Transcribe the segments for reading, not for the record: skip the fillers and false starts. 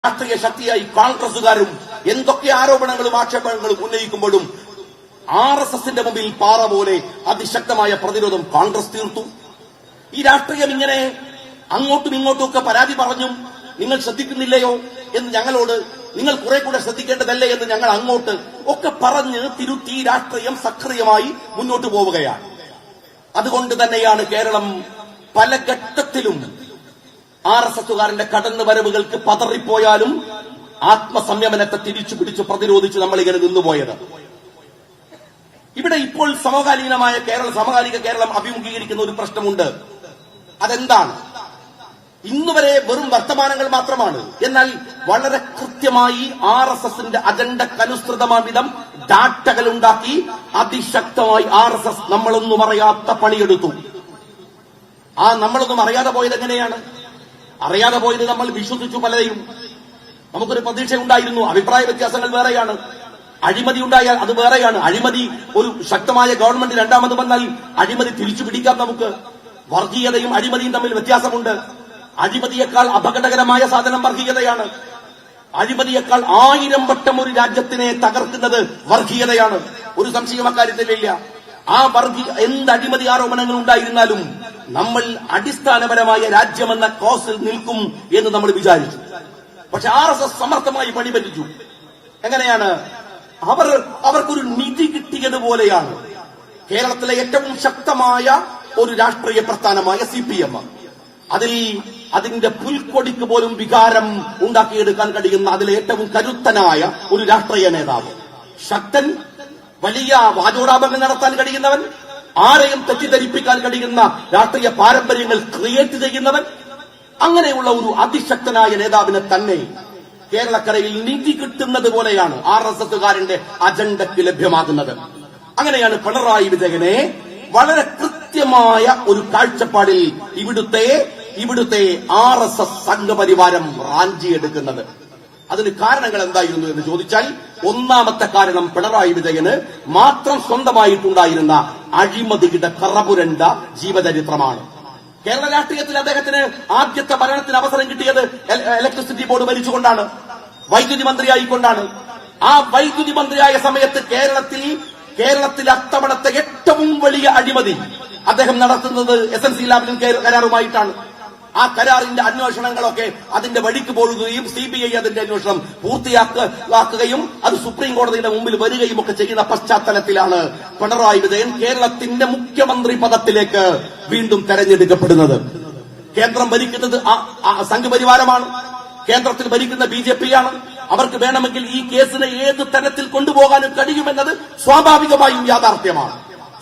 രാഷ്ട്രീയ ശക്തിയായി കോൺഗ്രസുകാരും എന്തൊക്കെ ആരോപണങ്ങളും ആക്ഷേപങ്ങളും ഉന്നയിക്കുമ്പോഴും RSSന്റെ മുമ്പിൽ പാറ പോലെ അതിശക്തമായ പ്രതിരോധം കോൺഗ്രസ് തീർത്തു. ഈ രാഷ്ട്രീയം ഇങ്ങനെ അങ്ങോട്ടും ഇങ്ങോട്ടും ഒക്കെ പരാതി പറഞ്ഞും നിങ്ങൾ ശ്രദ്ധിക്കുന്നില്ലയോ എന്ന് ഞങ്ങളോട്, നിങ്ങൾ കുറെ കൂടെ ശ്രദ്ധിക്കേണ്ടതല്ലേ എന്ന് ഞങ്ങൾ അങ്ങോട്ട് ഒക്കെ പറഞ്ഞ് തിരുത്തി രാഷ്ട്രീയം സക്രിയമായി മുന്നോട്ട് പോവുകയാണ്. അതുകൊണ്ട് തന്നെയാണ് കേരളം പല ഘട്ടത്തിലും RSSകാരന്റെ കടന്നുവരവുകൾക്ക് പതറിപ്പോയാലും ആത്മസംയമനത്തെ തിരിച്ചു പിടിച്ച് പ്രതിരോധിച്ച് നമ്മളിങ്ങനെ നിന്നുപോയത്. ഇവിടെ ഇപ്പോൾ സമകാലിക കേരളം അഭിമുഖീകരിക്കുന്ന ഒരു പ്രശ്നമുണ്ട്. അതെന്താണ്? ഇന്നുവരെ വെറും വർത്തമാനങ്ങൾ മാത്രമാണ്. എന്നാൽ വളരെ കൃത്യമായി RSSന്റെ അജണ്ടക്കനുസൃതമായ വിധം ഡാറ്റകൾ ഉണ്ടാക്കി അതിശക്തമായി RSS നമ്മളൊന്നും അറിയാത്ത പണിയെടുത്തു. നമ്മളൊന്നും അറിയാതെ പോയത് എങ്ങനെയാണ്? അറിയാതെ പോയത് നമ്മൾ വിശ്വസിച്ചു പലരെയും. നമുക്കൊരു പ്രതീക്ഷ ഉണ്ടായിരുന്നു. അഭിപ്രായ വ്യത്യാസങ്ങൾ വേറെയാണ്. അഴിമതി ഉണ്ടായാൽ അത് വേറെയാണ്. അഴിമതി ഒരു ശക്തമായ ഗവൺമെന്റ് രണ്ടാമത് വന്നാൽ അഴിമതി തിരിച്ചു പിടിക്കാം നമുക്ക്. വർഗീയതയും അഴിമതിയും തമ്മിൽ വ്യത്യാസമുണ്ട്. അഴിമതിയേക്കാൾ അപകടകരമായ സാധനം വർഗീയതയാണ്. അഴിമതിയേക്കാൾ 1000 വട്ടം ഒരു രാജ്യത്തിനെ തകർക്കുന്നത് വർഗീയതയാണ്. ഒരു സംശയം അക്കാര്യത്തിലില്ല. എന്ത് അഴിമതി ആരോപണങ്ങൾ ഉണ്ടായിരുന്നാലും നമ്മൾ അടിസ്ഥാനപരമായ രാജ്യമെന്ന കോസിൽ നിൽക്കും എന്ന് നമ്മൾ വിചാരിച്ചു. പക്ഷെ RSS സമർത്ഥമായി പണിപറ്റിച്ചു. എങ്ങനെയാണ്? അവർക്കൊരു നിധി കിട്ടിയതുപോലെയാണ്. കേരളത്തിലെ ഏറ്റവും ശക്തമായ ഒരു രാഷ്ട്രീയ പ്രസ്ഥാനമായ CPM, അതിന്റെ പുൽക്കൊടിക്ക് പോലും വികാരം ഉണ്ടാക്കിയെടുക്കാൻ കഴിയുന്ന അതിലെ ഏറ്റവും കരുത്തനായ ഒരു രാഷ്ട്രീയ നേതാവ്, ശക്തൻ, വലിയ വാചോടാപങ്ങൾ നടത്താൻ കഴിയുന്നവൻ, ആരെയും തെറ്റിദ്ധരിപ്പിക്കാൻ കഴിയുന്ന രാഷ്ട്രീയ പാരമ്പര്യങ്ങൾ ക്രിയേറ്റ് ചെയ്യുന്നവൻ, അങ്ങനെയുള്ള ഒരു അതിശക്തനായ നേതാവിനെ തന്നെ കേരളക്കരയിൽ നിധി കിട്ടുന്നത് പോലെയാണ് RSSകാരന്റെ അജണ്ടയ്ക്ക് ലഭ്യമാകുന്നത്. അങ്ങനെയാണ് പിണറായി വിജയനെ വളരെ കൃത്യമായ ഒരു കാഴ്ചപ്പാടിൽ ഇവിടുത്തെ RSS സംഘപരിവാരം റാഞ്ചിയെടുക്കുന്നത്. അതിന് കാരണങ്ങൾ എന്തായിരുന്നു എന്ന് ചോദിച്ചാൽ, ഒന്നാമത്തെ കാരണം പിണറായി വിജയന് മാത്രം സ്വന്തമായിട്ടുണ്ടായിരുന്ന അഴിമതിയുടെ കറപുരണ്ട ജീവചരിത്രമാണ്. കേരള രാഷ്ട്രീയത്തിൽ അദ്ദേഹത്തിന് ആദ്യത്തെ ഭരണത്തിന് അവസരം കിട്ടിയത് ഇലക്ട്രിസിറ്റി ബോർഡ് ഭരിച്ചുകൊണ്ടാണ്, വൈദ്യുതി മന്ത്രിയായിക്കൊണ്ടാണ്. ആ വൈദ്യുതി മന്ത്രിയായ സമയത്ത് കേരളത്തിൽ അത്തവണത്തെ ഏറ്റവും വലിയ അഴിമതി അദ്ദേഹം നടത്തുന്നത് SNC ലാബിലും കരാറുമായിട്ടാണ്. ആ കരാറിന്റെ അന്വേഷണങ്ങളൊക്കെ അതിന്റെ വഴിക്ക് പോവുകയും CBI അതിന്റെ അന്വേഷണം പൂർത്തിയാക്കുകയും അത് സുപ്രീം കോടതിയുടെ മുമ്പിൽ വരികയും ഒക്കെ ചെയ്യുന്ന പശ്ചാത്തലത്തിലാണ് പിണറായി വിജയൻ കേരളത്തിന്റെ മുഖ്യമന്ത്രി പദത്തിലേക്ക് വീണ്ടും തെരഞ്ഞെടുക്കപ്പെടുന്നത്. കേന്ദ്രം ഭരിക്കുന്നത് സംഘപരിവാരമാണ്. കേന്ദ്രത്തിൽ ഭരിക്കുന്ന BJP ആണ്. അവർക്ക് വേണമെങ്കിൽ ഈ കേസിനെ ഏത് തരത്തിൽ കൊണ്ടുപോകാനും കഴിയുമെന്നത് സ്വാഭാവികമായും യാഥാർത്ഥ്യമാണ്.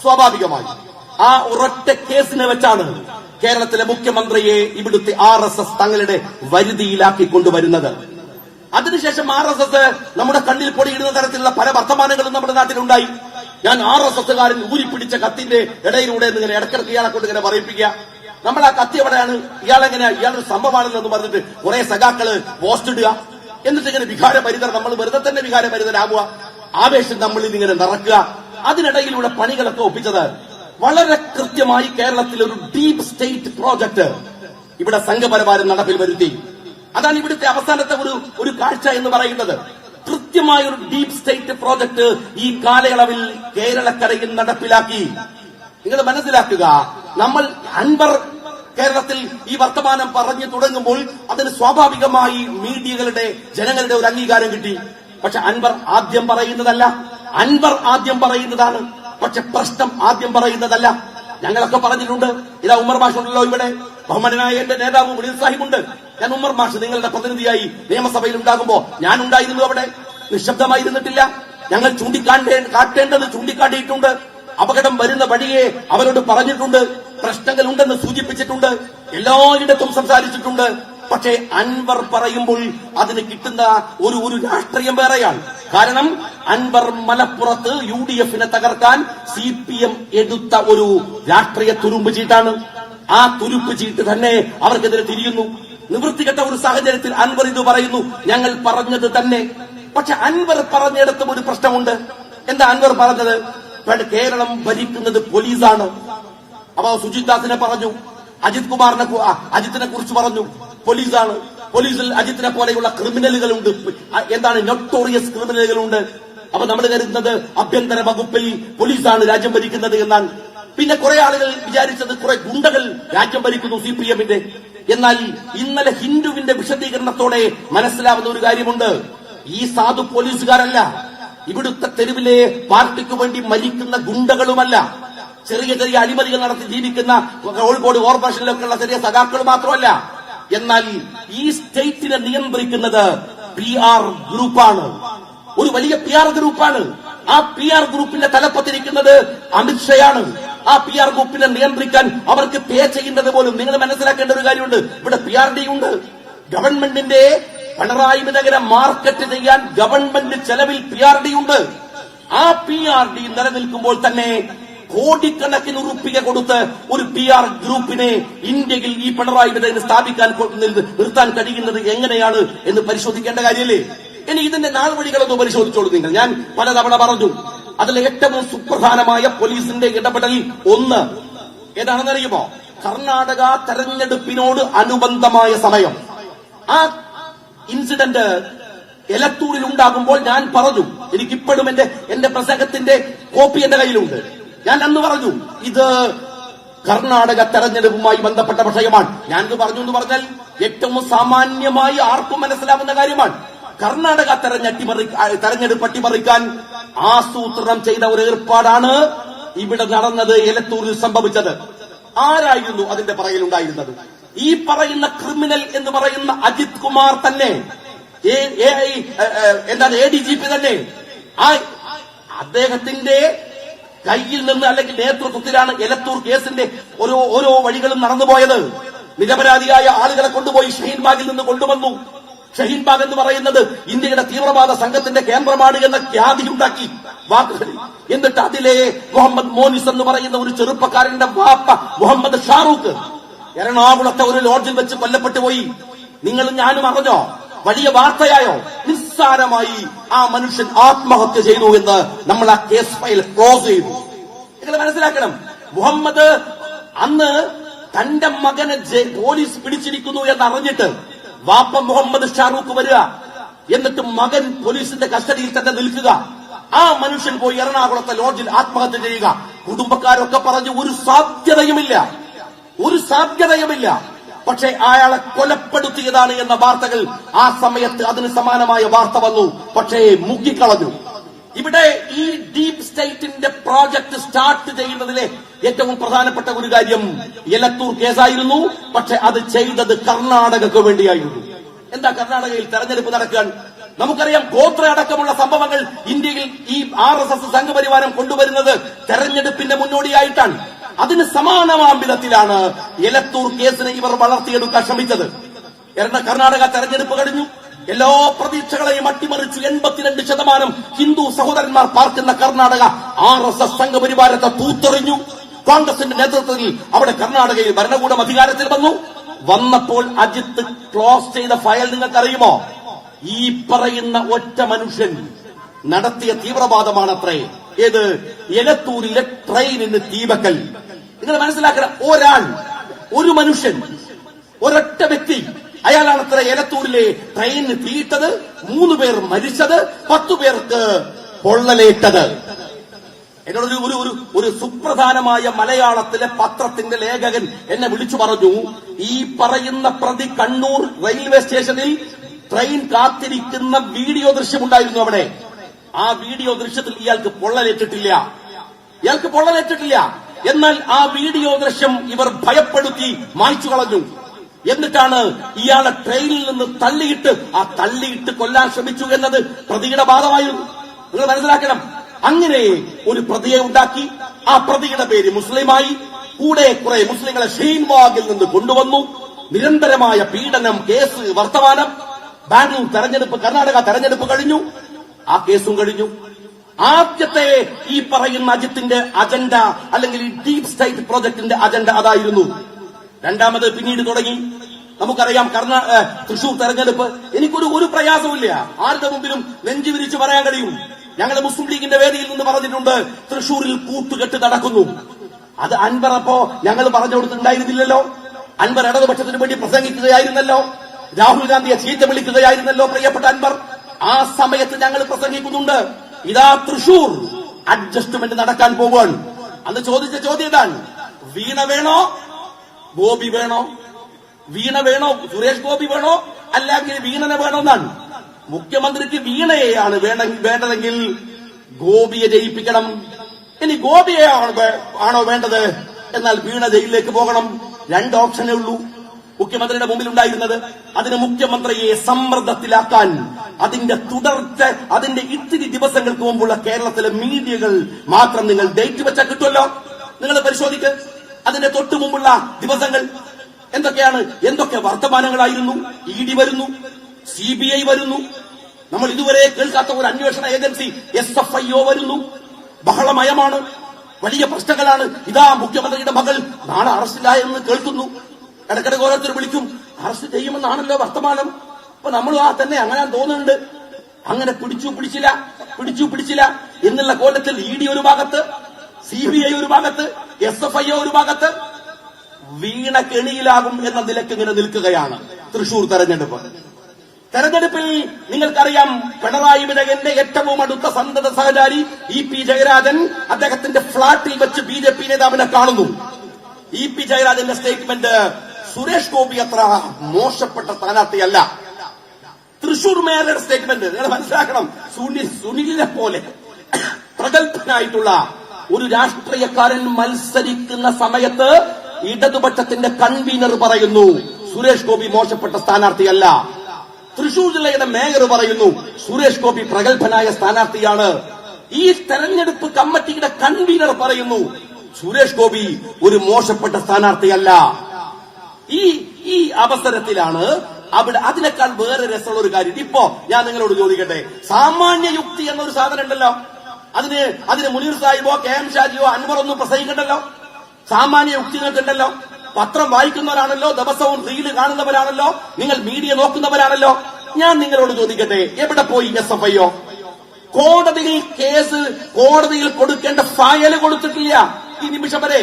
സ്വാഭാവികമായും ആ ഒരൊറ്റ കേസിനെ വെച്ചാണ് കേരളത്തിലെ മുഖ്യമന്ത്രിയെ ഇവിടുത്തെ RSS തങ്ങളുടെ വരുതിയിലാക്കി കൊണ്ടുവരുന്നത്. അതിനുശേഷം RSS നമ്മുടെ കണ്ണിൽ പൊടിയിടുന്ന തരത്തിലുള്ള പല വർത്തമാനങ്ങളും നമ്മുടെ നാട്ടിലുണ്ടായി. ഞാൻ RSSകാരൻ ഊരിപ്പിടിച്ച കത്തിന്റെ ഇടയിലൂടെ ഇങ്ങനെ ഇടക്കിടക്ക് ഇയാളെ കൊണ്ട് ഇങ്ങനെ പറയിപ്പിക്കുക. നമ്മൾ ആ കത്തി എവിടെയാണ്, ഇയാളൊരു സംഭവമാണെന്ന് പറഞ്ഞിട്ട് കുറെ സഖാക്കള് പോസ്റ്റ് ഇടുക. എന്നിട്ട് ഇങ്ങനെ വികാരപരിതർ, നമ്മൾ വെറുതെ തന്നെ വികാരപരിതരാകുക, ആവേശം നമ്മളിൽ ഇങ്ങനെ നിറക്കുക. അതിനിടയിലൂടെ പണികളൊക്കെ ഒപ്പിച്ചത് വളരെ കൃത്യമായി കേരളത്തിൽ ഒരു ഡീപ് സ്റ്റേറ്റ് പ്രോജക്ട് ഇവിടെ സംഘപരിവാരം നടപ്പിൽ വരുത്തി. അതാണ് ഇവിടുത്തെ അവസാനത്തെ ഒരു കാഴ്ച എന്ന് പറയുന്നത്. കൃത്യമായ ഒരു ഡീപ് സ്റ്റേറ്റ് പ്രോജക്ട് ഈ കാലയളവിൽ കേരളക്കരയിൽ നടപ്പിലാക്കി. നിങ്ങൾ മനസ്സിലാക്കുക, നമ്മൾ അൻവർ കേരളത്തിൽ ഈ വർത്തമാനം പറഞ്ഞു തുടങ്ങുമ്പോൾ അതിന് സ്വാഭാവികമായി മീഡിയകളുടെ, ജനങ്ങളുടെ ഒരു അംഗീകാരം കിട്ടി. പക്ഷെ അൻവർ ആദ്യം പറയുന്നതാണ്. പക്ഷെ പ്രശ്നം ആദ്യം പറയുന്നതല്ല. ഞങ്ങളൊക്കെ പറഞ്ഞിട്ടുണ്ട്. ഇതാ ഉമ്മർ മാഷ് ഉണ്ടല്ലോ ഇവിടെ, ബഹുമാനായ എന്റെ നേതാവ് മുനീർ സാഹിബുണ്ട്. ഞാൻ ഉമ്മർ മാഷ് നിങ്ങളുടെ പ്രതിനിധിയായി നിയമസഭയിൽ ഉണ്ടാകുമ്പോ ഞാൻ ഉണ്ടായിരുന്നു. അവിടെ നിശബ്ദമായിരുന്നിട്ടില്ല. ഞങ്ങൾ കാട്ടേണ്ടത് ചൂണ്ടിക്കാട്ടിയിട്ടുണ്ട്. അപകടം വരുന്ന വഴിയെ അവരോട് പറഞ്ഞിട്ടുണ്ട്. പ്രശ്നങ്ങൾ ഉണ്ടെന്ന് സൂചിപ്പിച്ചിട്ടുണ്ട്. എല്ലായിടത്തും സംസാരിച്ചിട്ടുണ്ട്. പക്ഷേ അൻവർ പറയുമ്പോൾ അതിന് കിട്ടുന്ന ഒരു രാഷ്ട്രീയം വേറെയാണ്. കാരണം അൻവർ മലപ്പുറത്ത് UDFനെ തകർക്കാൻ CPM എടുത്ത ഒരു രാഷ്ട്രീയ തുരുമ്പ് ചീട്ടാണ്. ആ തുരുമ്പ് ചീട്ട് തന്നെ അവർക്കെതിരെ തിരിയുന്നു. നിവൃത്തികെട്ട ഒരു സാഹചര്യത്തിൽ അൻവർ ഇത് പറയുന്നു, ഞങ്ങൾ പറഞ്ഞത് തന്നെ. പക്ഷെ അൻവർ പറഞ്ഞിടത്തും ഒരു പ്രശ്നമുണ്ട്. എന്താ അൻവർ പറഞ്ഞത്? കേരളം ഭരിക്കുന്നത് പോലീസാണ്. അപ്പൊ സുജിത് ദാസിനെ പറഞ്ഞു, അജിത്തിനെ കുറിച്ച് പറഞ്ഞു, പോലീസാണ്. പോലീസിൽ അജിത്തിനെ പോലെയുള്ള ക്രിമിനലുകളുണ്ട്, എന്താണ് നൊട്ടോറിയസ് ക്രിമിനലുകളുണ്ട്. അപ്പൊ നമ്മൾ കരുതുന്നത് ആഭ്യന്തര വകുപ്പിൽ പോലീസാണ് രാജ്യം ഭരിക്കുന്നത് എന്നാണ്. പിന്നെ കുറെ ആളുകൾ വിചാരിച്ചത് കുറെ ഗുണ്ടകൾ രാജ്യം ഭരിക്കുന്നു CPM-ന്റെ. എന്നാൽ ഇന്നലെ ഹിന്ദുവിന്റെ വിശദീകരണത്തോടെ മനസ്സിലാവുന്ന ഒരു കാര്യമുണ്ട്. ഈ സാധു പോലീസുകാരല്ല, ഇവിടുത്തെ തെരുവിലെ പാർട്ടിക്ക് വേണ്ടി മരിക്കുന്ന ഗുണ്ടകളുമല്ല, ചെറിയ ചെറിയ അഴിമതികൾ നടത്തി ജീവിക്കുന്ന കോഴിക്കോട് കോർപ്പറേഷനിലൊക്കെ ഉള്ള ചെറിയ സഖാക്കൾ മാത്രമല്ല. എന്നാൽ ഈ സ്റ്റേറ്റിനെ നിയന്ത്രിക്കുന്നത് PR ഗ്രൂപ്പാണ്, ഒരു വലിയ PR ഗ്രൂപ്പാണ്. ആ PR ഗ്രൂപ്പിന്റെ തലപ്പത്തിരിക്കുന്നത് അമിത്ഷയാണ്. ആ PR ഗ്രൂപ്പിനെ നിയന്ത്രിക്കാൻ അവർക്ക് പേ ചെയ്യുന്നത് പോലും നിങ്ങൾ മനസ്സിലാക്കേണ്ട ഒരു കാര്യമുണ്ട്. ഇവിടെ PRD ഉണ്ട്. ഗവൺമെന്റിന്റെ പിണറായി വിജയനെ മാർക്കറ്റ് ചെയ്യാൻ ഗവൺമെന്റ് ചെലവിൽ PRD ഉണ്ട്. ആ PRD നിലനിൽക്കുമ്പോൾ തന്നെ കോടിക്കണക്കിന് ഉറുപ്പിക കൊടുത്ത് ഒരു PR ഗ്രൂപ്പിനെ ഇന്ത്യയിൽ ഈ പിണറായി വിജയനെ സ്ഥാപിക്കാൻ നിർത്താൻ കഴിയുന്നത് എങ്ങനെയാണ് എന്ന് പരിശോധിക്കേണ്ട കാര്യമല്ലേ? ഇനി ഇതിന്റെ നാൾവഴികളൊന്ന് പരിശോധിച്ചോളൂ നിങ്ങൾ. ഞാൻ പലതവണ പറഞ്ഞു, അതിൽ ഏറ്റവും സുപ്രധാനമായ പോലീസിന്റെ ഇടപെടൽ ഒന്ന് ഏതാണെന്നറിയുമോ? കർണാടക തെരഞ്ഞെടുപ്പിനോട് അനുബന്ധമായ സമയം. ആ ഇൻസിഡന്റ് എലത്തൂരിൽ ഉണ്ടാകുമ്പോൾ ഞാൻ പറഞ്ഞു, എനിക്കിപ്പോഴും എന്റെ പ്രസംഗത്തിന്റെ കോപ്പി എന്റെ കയ്യിലുണ്ട്. ഞാൻ അന്ന് പറഞ്ഞു ഇത് കർണാടക തെരഞ്ഞെടുപ്പുമായി ബന്ധപ്പെട്ട വിഷയമാണ്. ഞാനിത് പറഞ്ഞു എന്ന് പറഞ്ഞാൽ ഏറ്റവും സാമാന്യമായി ആർക്കും മനസ്സിലാവുന്ന കാര്യമാണ്. കർണാടക തെരഞ്ഞെടുപ്പ് അട്ടിമറിക്കാൻ ആസൂത്രണം ചെയ്ത ഒരു ഏർപ്പാടാണ് ഇവിടെ നടന്നത്, എലത്തൂരിൽ സംഭവിച്ചത്. ആരായിരുന്നു അതിന്റെ പുറകിലുണ്ടായിരുന്നത്? ഈ പറയുന്ന ക്രിമിനൽ എന്ന് പറയുന്ന അജിത് കുമാർ തന്നെ, എന്താണ് ADGP തന്നെ. അദ്ദേഹത്തിന്റെ കയ്യിൽ നിന്ന് അല്ലെങ്കിൽ നേതൃത്വത്തിലാണ് എലത്തൂർ കേസിന്റെ ഓരോ വഴികളും നടന്നുപോയത്. നിരപരാധിയായ ആളുകളെ കൊണ്ടുപോയി ഷഹീൻബാഗിൽ നിന്ന് കൊണ്ടുവന്നു. ഷഹീൻബാഗ് എന്ന് പറയുന്നത് ഇന്ത്യയുടെ തീവ്രവാദ സംഘത്തിന്റെ കേന്ദ്രമാണ് എന്ന ഖ്യാതിയുണ്ടാക്കി വാക്കുകൾ. എന്നിട്ട് അതിലെ മുഹമ്മദ് മോനിസ് എന്ന് പറയുന്ന ഒരു ചെറുപ്പക്കാരന്റെ വാപ്പ മുഹമ്മദ് ഷാറൂഖ് എറണാകുളത്തെ ഒരു ലോഡ്ജിൽ വെച്ച് കൊല്ലപ്പെട്ടു പോയി. നിങ്ങളും ഞാനും അറിഞ്ഞോ? വലിയ വാർത്തയായോ? നിസ്സാരമായി ആ മനുഷ്യൻ ആത്മഹത്യ ചെയ്തു എന്ന് നമ്മൾ ആ കേസ് ഫയൽ ക്ലോസ് ചെയ്തു. നിങ്ങൾ മനസ്സിലാക്കണം, മുഹമ്മദ് അന്ന് തന്റെ മകനെ പോലീസ് പിടിച്ചിരിക്കുന്നു എന്നറിഞ്ഞിട്ട് വാപ്പ മുഹമ്മദ് ഷാറൂഖ് വരിക, എന്നിട്ട് മകൻ പോലീസിന്റെ കസ്റ്റഡിയിൽ തന്നെ നിൽക്കുക. ആ മനുഷ്യൻ പോയി എറണാകുളത്തെ ലോഡ്ജിൽ ആത്മഹത്യ ചെയ്യുക. കുടുംബക്കാരൊക്കെ പറഞ്ഞു ഒരു സാധ്യതയുമില്ല. പക്ഷെ അയാളെ കൊലപ്പെടുത്തിയതാണ് എന്ന വാർത്തകൾ ആ സമയത്ത് അതിന് സമാനമായ വാർത്ത വന്നു. പക്ഷേ മുക്കിക്കളഞ്ഞു. ഇവിടെ ഈ ഡീപ് സ്റ്റേറ്റിന്റെ പ്രോജക്ട് സ്റ്റാർട്ട് ചെയ്യുന്നതിലെ ഏറ്റവും പ്രധാനപ്പെട്ട ഒരു കാര്യം എലത്തൂർ കേസായിരുന്നു. പക്ഷെ അത് ചെയ്തത് കർണാടകക്ക് വേണ്ടിയായിരുന്നു. എന്താ കർണാടകയിൽ തെരഞ്ഞെടുപ്പ് നടക്കാൻ? നമുക്കറിയാം, ഗോത്ര അടക്കമുള്ള സംഭവങ്ങൾ ഇന്ത്യയിൽ ഈ RSS സംഘപരിവാരം കൊണ്ടുവരുന്നത് തെരഞ്ഞെടുപ്പിന്റെ മുന്നോടിയായിട്ടാണ്. അതിന് സമാനമാം വിധത്തിലാണ് എലത്തൂർ കേസിനെ ഇവർ വളർത്തിയെടുക്കാൻ ശ്രമിച്ചത്. കർണാടക തെരഞ്ഞെടുപ്പ് കഴിഞ്ഞു. എല്ലാ പ്രതീക്ഷകളെയും അട്ടിമറിച്ചു. 82% ഹിന്ദു സഹോദരന്മാർ പാർക്കുന്ന കർണാടക RSS സംഘപരിവാരത്തെ തൂത്തെറിഞ്ഞു. കോൺഗ്രസിന്റെ നേതൃത്വത്തിൽ അവിടെ കർണാടകയിൽ ഭരണകൂടം അധികാരത്തിൽ വന്നപ്പോൾ അജിത്ത് ക്ലോസ് ചെയ്ത ഫയൽ നിങ്ങൾക്കറിയുമോ? ഈ പറയുന്ന ഒറ്റ മനുഷ്യൻ നടത്തിയ തീവ്രവാദമാണത്രേ. ഏത്? എലത്തൂരിലെ ട്രെയിനിന് തീവക്കൽ. നിങ്ങൾ മനസ്സിലാക്കണം, ഒരു മനുഷ്യൻ, ഒരൊറ്റ വ്യക്തി, അയാളാണത്ര എലത്തൂരിലെ ട്രെയിനിന് തീയിട്ടത്. 3 പേർ മരിച്ചത്, 10 പേർക്ക് പൊള്ളലേറ്റത്. എന്നോട് ഒരു സുപ്രധാനമായ മലയാളത്തിലെ പത്രത്തിന്റെ ലേഖകൻ എന്നെ വിളിച്ചു പറഞ്ഞു, ഈ പറയുന്ന പ്രതി കണ്ണൂർ റെയിൽവേ സ്റ്റേഷനിൽ ട്രെയിൻ കാത്തിരിക്കുന്ന വീഡിയോ ദൃശ്യമുണ്ടായിരുന്നു അവിടെ. ആ വീഡിയോ ദൃശ്യത്തിൽ ഇയാൾക്ക് പൊള്ളലേറ്റിട്ടില്ല. എന്നാൽ ആ വീഡിയോ ദൃശ്യം ഇവർ ഭയപ്പെടുത്തി മായ്ച്ചു കളഞ്ഞു. എന്നിട്ടാണ് ഇയാളെ ട്രെയിനിൽ നിന്ന് തള്ളിയിട്ട് കൊല്ലാൻ ശ്രമിച്ചു എന്നത് പ്രതിയുടെ വാദമായിരുന്നു. നിങ്ങൾ മനസ്സിലാക്കണം, അങ്ങനെ ഒരു പ്രതിയെ ഉണ്ടാക്കി. ആ പ്രതിയുടെ പേര് മുസ്ലിമായി. കൂടെ കുറെ മുസ്ലിങ്ങളെ ഷഹീൻബാഗിൽ നിന്ന് കൊണ്ടുവന്നു. നിരന്തരമായ പീഡനം, കേസ്, വർത്തമാനം. ബാംഗ്ലൂർ തെരഞ്ഞെടുപ്പ്, കർണാടക തെരഞ്ഞെടുപ്പ് കഴിഞ്ഞു. ആ കേസും കഴിഞ്ഞു. ആദ്യത്തെ ഈ പറയുന്ന അജിത്തിന്റെ അജണ്ട, അല്ലെങ്കിൽ ഈ ഡീപ് സ്റ്റേറ്റ് പ്രോജക്ടിന്റെ അജണ്ട അതായിരുന്നു. രണ്ടാമത് പിന്നീട് തുടങ്ങി. നമുക്കറിയാം തൃശൂർ തെരഞ്ഞെടുപ്പ്. എനിക്കൊരു പ്രയാസമില്ല, ആരുടെ മുമ്പിലും നെഞ്ചു വിരിച്ച് പറയാൻ കഴിയും. ഞങ്ങൾ മുസ്ലിം ലീഗിന്റെ വേദിയിൽ നിന്ന് പറഞ്ഞിട്ടുണ്ട്, തൃശൂരിൽ കൂട്ടുകെട്ട് നടക്കുന്നു. അത് അൻവർ അപ്പോ ഞങ്ങൾ പറഞ്ഞു കൊടുത്തിട്ടുണ്ടായിരുന്നില്ലല്ലോ. അൻവർ ഇടതുപക്ഷത്തിന് വേണ്ടി പ്രസംഗിക്കുകയായിരുന്നല്ലോ. രാഹുൽ ഗാന്ധിയെ ചീത്ത വിളിക്കുകയായിരുന്നല്ലോ പ്രിയപ്പെട്ട അൻവർ. ആ സമയത്ത് ഞങ്ങൾ പ്രസംഗിക്കുന്നുണ്ട്, ഇതാ തൃശൂർ അഡ്ജസ്റ്റ്മെന്റ് നടക്കാൻ പോവുകയാണ്. അന്ന് ചോദിച്ച ചോദ്യം ഇതാണ്, വീണ വേണോ ഗോപി വേണോ? വീണ വേണോ, സുരേഷ് ഗോപി വേണോ, അല്ലെങ്കിൽ വീണനെ വേണോ എന്നാണ്. മുഖ്യമന്ത്രിക്ക് വീണയെയാണ് വേണ്ടതെങ്കിൽ ഗോപിയെ ജയിപ്പിക്കണം. ഇനി ഗോപിയെ ആണോ വേണ്ടത്, എന്നാൽ വീണ ജയിലിലേക്ക് പോകണം. രണ്ട് ഓപ്ഷനേ ഉള്ളൂ മുഖ്യമന്ത്രിയുടെ മുമ്പിൽ ഉണ്ടായിരുന്നത്. അതിന് മുഖ്യമന്ത്രിയെ സമ്മർദ്ദത്തിലാക്കാൻ അതിന്റെ തുടർച്ച, അതിന്റെ ഇത്തിരി ദിവസങ്ങൾക്ക് മുമ്പുള്ള കേരളത്തിലെ മീഡിയകൾ മാത്രം നിങ്ങൾ ഡേറ്റ് വെച്ചാൽ കിട്ടുമല്ലോ. നിങ്ങൾ പരിശോധിക്ക് അതിന്റെ തൊട്ടു മുമ്പുള്ള ദിവസങ്ങൾ എന്തൊക്കെയാണ്, എന്തൊക്കെ വർത്തമാനങ്ങളായിരുന്നു. ഇഡി വരുന്നു, CBI വരുന്നു, നമ്മൾ ഇതുവരെ കേൾക്കാത്ത ഒരു അന്വേഷണ ഏജൻസി SFIO വരുന്നു. ബഹളമയമാണ്, വലിയ പ്രശ്നങ്ങളാണ്. ഇതാ മുഖ്യമന്ത്രിയുടെ മകൾ നാളെ അറസ്റ്റിലായെന്ന് കേൾക്കുന്നു. ഇടയ്ക്കിടയ്ക്ക് ഓരോരുത്തർ വിളിക്കും, അറസ്റ്റ് ചെയ്യുമെന്നാണല്ലോ വർത്തമാനം. അപ്പൊ നമ്മളും തന്നെ അങ്ങനെ തോന്നുന്നുണ്ട്. അങ്ങനെ പിടിച്ചില്ല എന്നുള്ള കോലത്തിൽ ഇഡി ഒരു ഭാഗത്ത്, CBI ഒരു ഭാഗത്ത്, SFIO ഒരു ഭാഗത്ത്. വീണ കെണിയിലാകും എന്ന നിലയ്ക്ക് ഇങ്ങനെ നിൽക്കുകയാണ് തൃശൂർ തെരഞ്ഞെടുപ്പിൽ നിങ്ങൾക്കറിയാം, പിണറായി വിജയന്റെ ഏറ്റവും അടുത്ത സന്തത സഹചാരി EP ജയരാജൻ അദ്ദേഹത്തിന്റെ ഫ്ളാറ്റിൽ വെച്ച് BJP നേതാവിനെ കാണുന്നു. EP ജയരാജന്റെ സ്റ്റേറ്റ്മെന്റ്, സുരേഷ് ഗോപി അത്ര മോശപ്പെട്ട സ്ഥാനാർത്ഥിയല്ല. തൃശൂർ മേയറുടെ സ്റ്റേറ്റ്മെന്റ് നിങ്ങൾ മനസ്സിലാക്കണം. സുനിലിനെ പോലെ പ്രഗത്ഭനായിട്ടുള്ള ഒരു രാഷ്ട്രീയക്കാരൻ മത്സരിക്കുന്ന സമയത്ത് ഇടതുപക്ഷത്തിന്റെ കൺവീനർ പറയുന്നു സുരേഷ് ഗോപി മോശപ്പെട്ട സ്ഥാനാർത്ഥിയല്ല. തൃശൂർ ജില്ലയുടെ മേയർ പറയുന്നു സുരേഷ് ഗോപി പ്രഗത്ഭനായ സ്ഥാനാർത്ഥിയാണ്. ഈ തെരഞ്ഞെടുപ്പ് കമ്മിറ്റിയുടെ കൺവീനർ പറയുന്നു സുരേഷ് ഗോപി ഒരു മോശപ്പെട്ട സ്ഥാനാർത്ഥിയല്ല. ഈ അവസരത്തിലാണ് അവിടെ അതിനേക്കാൾ വേറെ രസമുള്ള ഒരു കാര്യം. ഇപ്പോ ഞാൻ നിങ്ങളോട് ചോദിക്കട്ടെ, സാമാന്യ യുക്തി എന്നൊരു സാധനം ഉണ്ടല്ലോ. അതിന് മുനീർ സാഹിബോ KM ഷാജിയോ അൻവറൊന്നും പ്രസംഗിക്കണ്ടല്ലോ. സാമാന്യ യുക്തി നിങ്ങൾക്കുണ്ടല്ലോ. പത്രം വായിക്കുന്നവരാണല്ലോ, ദിവസവും റീല് കാണുന്നവരാണല്ലോ, നിങ്ങൾ മീഡിയ നോക്കുന്നവരാണല്ലോ. ഞാൻ നിങ്ങളോട് ചോദിക്കട്ടെ, എവിടെ പോയി SFIO? കോടതിയിൽ കൊടുക്കേണ്ട ഫയൽ കൊടുത്തിട്ടില്ല ഈ നിമിഷം വരെ.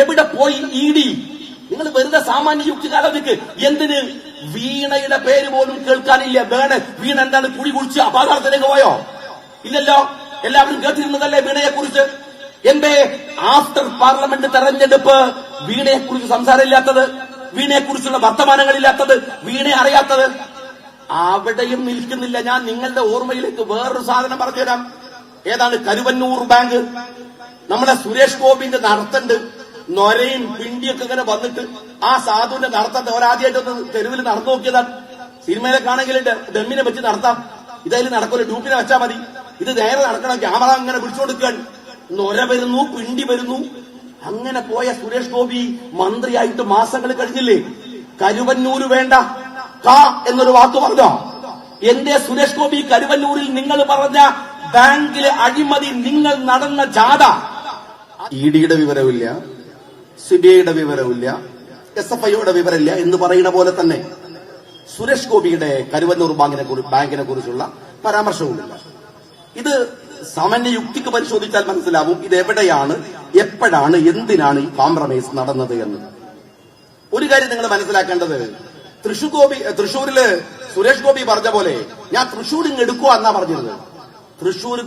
എവിടെ പോയി ED? നിങ്ങൾ വെറുതെ സാമാന്യ യുക്തി ആലോചിക്ക്. എന്തിന്? വീണയുടെ പേര് പോലും കേൾക്കാനില്ല. വീണ എന്താണ് കുഴി കുഴിച്ച് അപാതാളത്തിലേക്ക് പോയോ? ഇല്ലല്ലോ. എല്ലാവരും കേട്ടിരുന്നതല്ലേ വീണയെ കുറിച്ച്? എന്തേ ആഫ്റ്റർ പാർലമെന്റ് തെരഞ്ഞെടുപ്പ് വീണയെ കുറിച്ച് സംസാരമില്ലാത്തത്, വീണയെ കുറിച്ചുള്ള വർത്തമാനങ്ങളില്ലാത്തത്, വീണയെ അറിയാത്തത്? അവിടെയും നിൽക്കുന്നില്ല. ഞാൻ നിങ്ങളുടെ ഓർമ്മയിലേക്ക് വേറൊരു സാധനം പറഞ്ഞുതരാം. ഏതാണ്? കരുവന്നൂർ ബാങ്ക്. നമ്മുടെ സുരേഷ് ഗോപിന്റെ നടത്തണ്ട് നൊരയും പിണ്ടിയൊക്കെ ഇങ്ങനെ വന്നിട്ട് ആ സാധുവിന്റെ നടത്തത്തെ ഒരാദ്യമായിട്ടൊന്ന് തെരുവിൽ നടന്നു നോക്കിയതാണ്. സിനിമയിലൊക്കെ ആണെങ്കിൽ ഡെമ്മിനെ വെച്ച് നടത്താം. ഇതായാലും നടക്കൂല, ഡ്യൂപ്പിനെ വെച്ചാൽ മതി. ഇത് നേരെ നടക്കണം. ക്യാമറ അങ്ങനെ പിടിച്ചുകൊടുക്കാൻ നൊര വരുന്നു, പിണ്ടി വരുന്നു. അങ്ങനെ പോയ സുരേഷ് ഗോപി മന്ത്രിയായിട്ട് മാസങ്ങൾ കഴിഞ്ഞില്ലേ? കരുവന്നൂര് വേണ്ട എന്നൊരു വാക്ക് പറഞ്ഞോ? എന്റെ സുരേഷ് ഗോപി കരുവന്നൂരിൽ നിങ്ങൾ പറഞ്ഞ ബാങ്കിലെ അഴിമതി, നിങ്ങൾ നടന്ന ജാഥ, ഇഡിയുടെ വിവരമില്ല, CBIയുടെ വിവരമില്ല, SFIOയുടെ വിവരമില്ല എന്ന് പറയുന്ന പോലെ തന്നെ സുരേഷ് ഗോപിയുടെ കരുവന്നൂർ ബാങ്കിനെ കുറിച്ചുള്ള പരാമർശവുമില്ല. ഇത് സാമാന്യ യുക്തിക്ക് പരിശോധിച്ചാൽ മനസ്സിലാവും ഇത് എവിടെയാണ്, എപ്പോഴാണ്, എന്തിനാണ് ഈ കോംപ്രമൈസ് നടന്നത് എന്ന്. ഒരു കാര്യം നിങ്ങൾ മനസ്സിലാക്കേണ്ടത്, തൃശൂരില് സുരേഷ് ഗോപി പറഞ്ഞ പോലെ ഞാൻ തൃശൂർ ഇങ്ങ് എടുക്കുക എന്നാ പറഞ്ഞിരുന്നത്. തൃശൂർ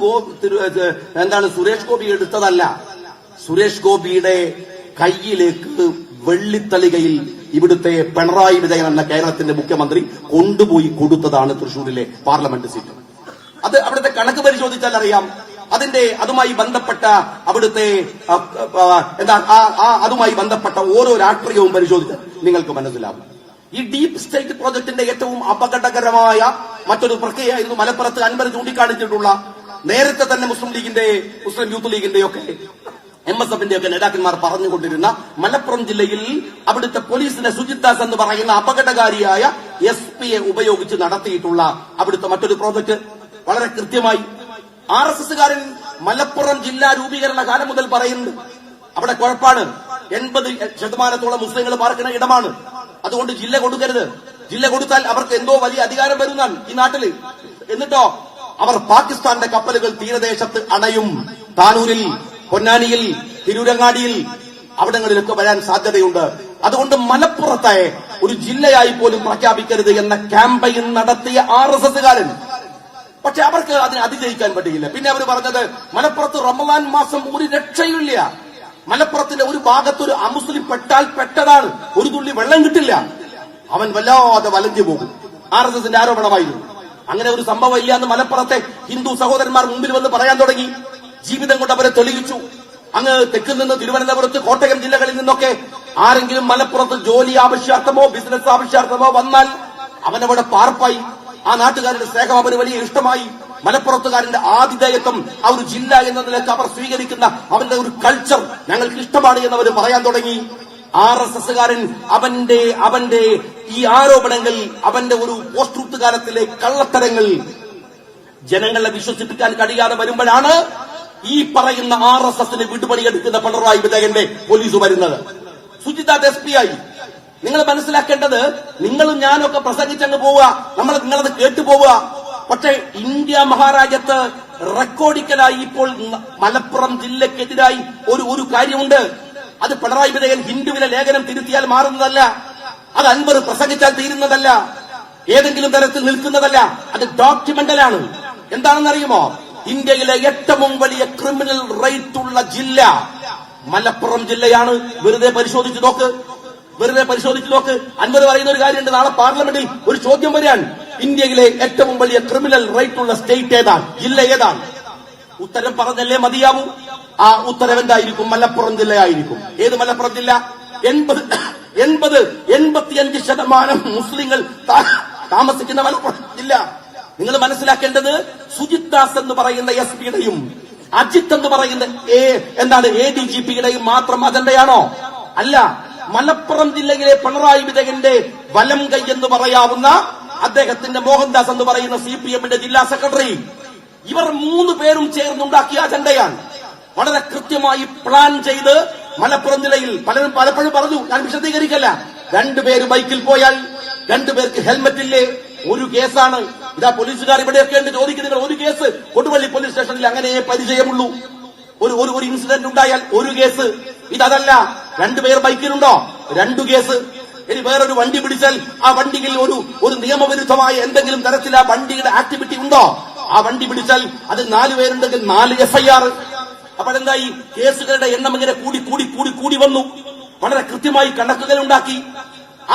സുരേഷ് ഗോപി എടുത്തതല്ല. സുരേഷ് ഗോപിയുടെ കയ്യിലേക്ക് വെള്ളിത്തളികയിൽ ഇവിടുത്തെ പിണറായി വിജയൻ എന്ന കേരളത്തിന്റെ മുഖ്യമന്ത്രി കൊണ്ടുപോയി കൊടുത്തതാണ് തൃശൂരിലെ പാർലമെന്റ് സീറ്റ്. അത് അവിടുത്തെ കണക്ക് പരിശോധിച്ചാൽ അറിയാം. അതുമായി ബന്ധപ്പെട്ട അവിടുത്തെ അതുമായി ബന്ധപ്പെട്ട ഓരോ രാഷ്ട്രീയവും പരിശോധിച്ചാൽ നിങ്ങൾക്ക് മനസ്സിലാവും. ഈ ഡീപ് സ്റ്റേറ്റ് പ്രോജക്ടിന്റെ ഏറ്റവും അപകടകരമായ മറ്റൊരു പ്രക്രിയയായിരുന്നു മലപ്പുറത്ത് അൻവർ ചൂണ്ടിക്കാണിച്ചിട്ടുള്ള. നേരത്തെ തന്നെ മുസ്ലിം യൂത്ത് ലീഗിന്റെയൊക്കെ MSFന്റെയൊക്കെ നേതാക്കന്മാർ പറഞ്ഞുകൊണ്ടിരുന്ന മലപ്പുറം ജില്ലയിൽ അവിടുത്തെ പോലീസിനെ സുജിത് ദാസ് എന്ന് പറയുന്ന അപകടകാരിയായ SP-യെ ഉപയോഗിച്ച് നടത്തിയിട്ടുള്ള അവിടുത്തെ മറ്റൊരു പ്രോജക്ട് വളരെ കൃത്യമായി RSSകാരൻ മലപ്പുറം ജില്ലാ രൂപീകരണ കാലം മുതൽ പറയുന്നുണ്ട്. അവിടെ കുഴപ്പമാണ്. 80% മുസ്ലിങ്ങൾ പാർക്കുന്ന ഇടമാണ്. അതുകൊണ്ട് ജില്ല കൊടുക്കരുത്. ജില്ല കൊടുത്താൽ അവർക്ക് എന്തോ വലിയ അധികാരം വരുന്നാണ് ഈ നാട്ടില്. എന്നിട്ടോ അവർ പാകിസ്ഥാന്റെ കപ്പലുകൾ തീരദേശത്ത് അണയും. താനൂരിൽ, പൊന്നാനിയിൽ, തിരൂരങ്ങാടിയിൽ അവിടങ്ങളിലൊക്കെ വരാൻ സാധ്യതയുണ്ട്. അതുകൊണ്ട് മലപ്പുറത്തെ ഒരു ജില്ലയായി പോലും പ്രഖ്യാപിക്കരുത് എന്ന ക്യാമ്പയിൻ നടത്തിയ RSSകാരൻ. പക്ഷെ അവർക്ക് അതിനെ അതിജയിക്കാൻ പറ്റിയില്ല. പിന്നെ അവർ പറഞ്ഞത് മലപ്പുറത്ത് റമദാൻ മാസം ഒരു രക്ഷയില്ല, മലപ്പുറത്തിന്റെ ഒരു ഭാഗത്തൊരു അമുസ്ലിം പെട്ടാൽ പെട്ടതാണ്, ഒരു തുള്ളി വെള്ളം കിട്ടില്ല, അവൻ വല്ലാതെ വലഞ്ഞു പോകും. RSSന്റെ ആരോപണമായിരുന്നു. അങ്ങനെ ഒരു സംഭവം ഇല്ല എന്ന് മലപ്പുറത്തെ ഹിന്ദു സഹോദരന്മാർ മുമ്പിൽ വന്ന് പറയാൻ തുടങ്ങി. ജീവിതം കൊണ്ട് അവരെ തെളിയിച്ചു. അങ്ങ് തെക്കിൽ നിന്ന് തിരുവനന്തപുരത്ത്, കോട്ടയം ജില്ലകളിൽ നിന്നൊക്കെ ആരെങ്കിലും മലപ്പുറത്ത് ജോലി ആവശ്യാർത്ഥമോ ബിസിനസ് ആവശ്യാർത്ഥമോ വന്നാൽ അവനവിടെ പാർപ്പായി. ആ നാട്ടുകാരുടെ സ്നേഹം അവന് വലിയ ഇഷ്ടമായി. മലപ്പുറത്തുകാരന്റെ ആതിഥേയത്വം ആ ഒരു ജില്ല എന്ന നിലയ്ക്ക് അവർ സ്വീകരിക്കുന്ന അവന്റെ ഒരു കൾച്ചർ ഞങ്ങൾക്ക് ഇഷ്ടമാണ് എന്നവർ പറയാൻ തുടങ്ങി. RSSകാരൻ അവന്റെ ഈ ആരോപണങ്ങൾ, അവന്റെ ഒരു പോസ്റ്റ് ട്രൂത്ത് കാലത്തിലെ കള്ളത്തരങ്ങൾ ജനങ്ങളെ വിശ്വസിപ്പിക്കാൻ കഴിയാതെ വരുമ്പോഴാണ് ഈ പറയുന്ന RSSന് വിടുപണിയെടുക്കുന്ന പിണറായി വിജയന്റെ പോലീസ് വരുന്നത്. സുജിത SP ആയി. നിങ്ങൾ മനസ്സിലാക്കേണ്ടത്, നിങ്ങളും ഞാനൊക്കെ പ്രസംഗിച്ചങ്ങ് പോവുക, നിങ്ങളത് കേട്ടുപോവുക. പക്ഷേ ഇന്ത്യ മഹാരാജ്യത്ത് റെക്കോർഡിക്കലായി ഇപ്പോൾ മലപ്പുറം ജില്ലക്കെതിരായി ഒരു കാര്യമുണ്ട്. അത് പിണറായി വിജയൻ ഹിന്ദുവിലെ ലേഖനം തിരുത്തിയാൽ മാറുന്നതല്ല, അത് അൻവർ പ്രസംഗിച്ചാൽ തീരുന്നതല്ല, ഏതെങ്കിലും തരത്തിൽ നിൽക്കുന്നതല്ല, അത് ഡോക്യുമെന്റലാണ്. എന്താണെന്നറിയുമോ? ഇന്ത്യയിലെ ഏറ്റവും വലിയ ക്രിമിനൽ റേറ്റ് ഉള്ള ജില്ല മലപ്പുറം ജില്ലയാണ്. വെറുതെ പരിശോധിച്ചു നോക്ക്. അൻവർ പറയുന്ന ഒരു കാര്യമുണ്ട്, നാളെ പാർലമെന്റിൽ ഒരു ചോദ്യം വരികയാണ്, ഇന്ത്യയിലെ ഏറ്റവും വലിയ ക്രിമിനൽ റേറ്റ് ഉള്ള സ്റ്റേറ്റ് ഏതാണ്, ജില്ല ഏതാണ്? ഉത്തരം പറഞ്ഞല്ലേ മതിയാവൂ. ആ ഉത്തരം എന്തായിരിക്കും? മലപ്പുറം ജില്ലയായിരിക്കും. ഏത് മലപ്പുറം ജില്ല? 85% മുസ്ലിങ്ങൾ താമസിക്കുന്ന മലപ്പുറം ജില്ല. നിങ്ങൾ മനസ്സിലാക്കേണ്ടത്, സുജിത് ദാസ് എന്ന് പറയുന്ന SP-യുടെയും അജിത് എന്ന് പറയുന്ന ADGP-യുടെയും മാത്രം അജണ്ടയാണോ? അല്ല. മലപ്പുറം ജില്ലയിലെ പിണറായി വിജയന്റെ വലം കൈ എന്ന് പറയാവുന്ന അദ്ദേഹത്തിന്റെ മോഹൻദാസ് എന്ന് പറയുന്ന CPM-ന്റെ ജില്ലാ സെക്രട്ടറി, ഇവർ 3 പേരും ചേർന്നുണ്ടാക്കിയ അജണ്ടയാണ്. വളരെ കൃത്യമായി പ്ലാൻ ചെയ്ത് മലപ്പുറം ജില്ലയിൽ പലപ്പോഴും പറഞ്ഞു, ഞാൻ വിശദീകരിക്കല്ല, 2 പേര് ബൈക്കിൽ പോയാൽ 2 പേർക്ക് ഹെൽമറ്റ് ഇല്ലേ, ഒരു കേസാണ്. ഇതാ പോലീസുകാർ ഇവിടെയൊക്കെ ഉണ്ട്, ചോദിക്കുന്നത് ഒരു കേസ് കൊടുവള്ളി പോലീസ് സ്റ്റേഷനിൽ അങ്ങനെ പരിചയമുള്ളൂ. ഒരു ഇൻസിഡന്റ് ഉണ്ടായാൽ ഒരു കേസ്. ഇതല്ല, 2 പേർ ബൈക്കിലുണ്ടോ 2 കേസ്. ഇനി വേറൊരു വണ്ടി പിടിച്ചാൽ ആ വണ്ടിയിൽ ഒരു നിയമവിരുദ്ധമായ എന്തെങ്കിലും തരത്തിൽ ആ വണ്ടിയുടെ ആക്ടിവിറ്റി ഉണ്ടോ, ആ വണ്ടി പിടിച്ചാൽ അത് 4 പേരുണ്ടെങ്കിൽ 4 FIR. അപ്പോഴെന്തായി? കേസുകളുടെ എണ്ണം ഇങ്ങനെ കൂടി വന്നു. വളരെ കൃത്യമായി കണക്കുകൾ ഉണ്ടാക്കി.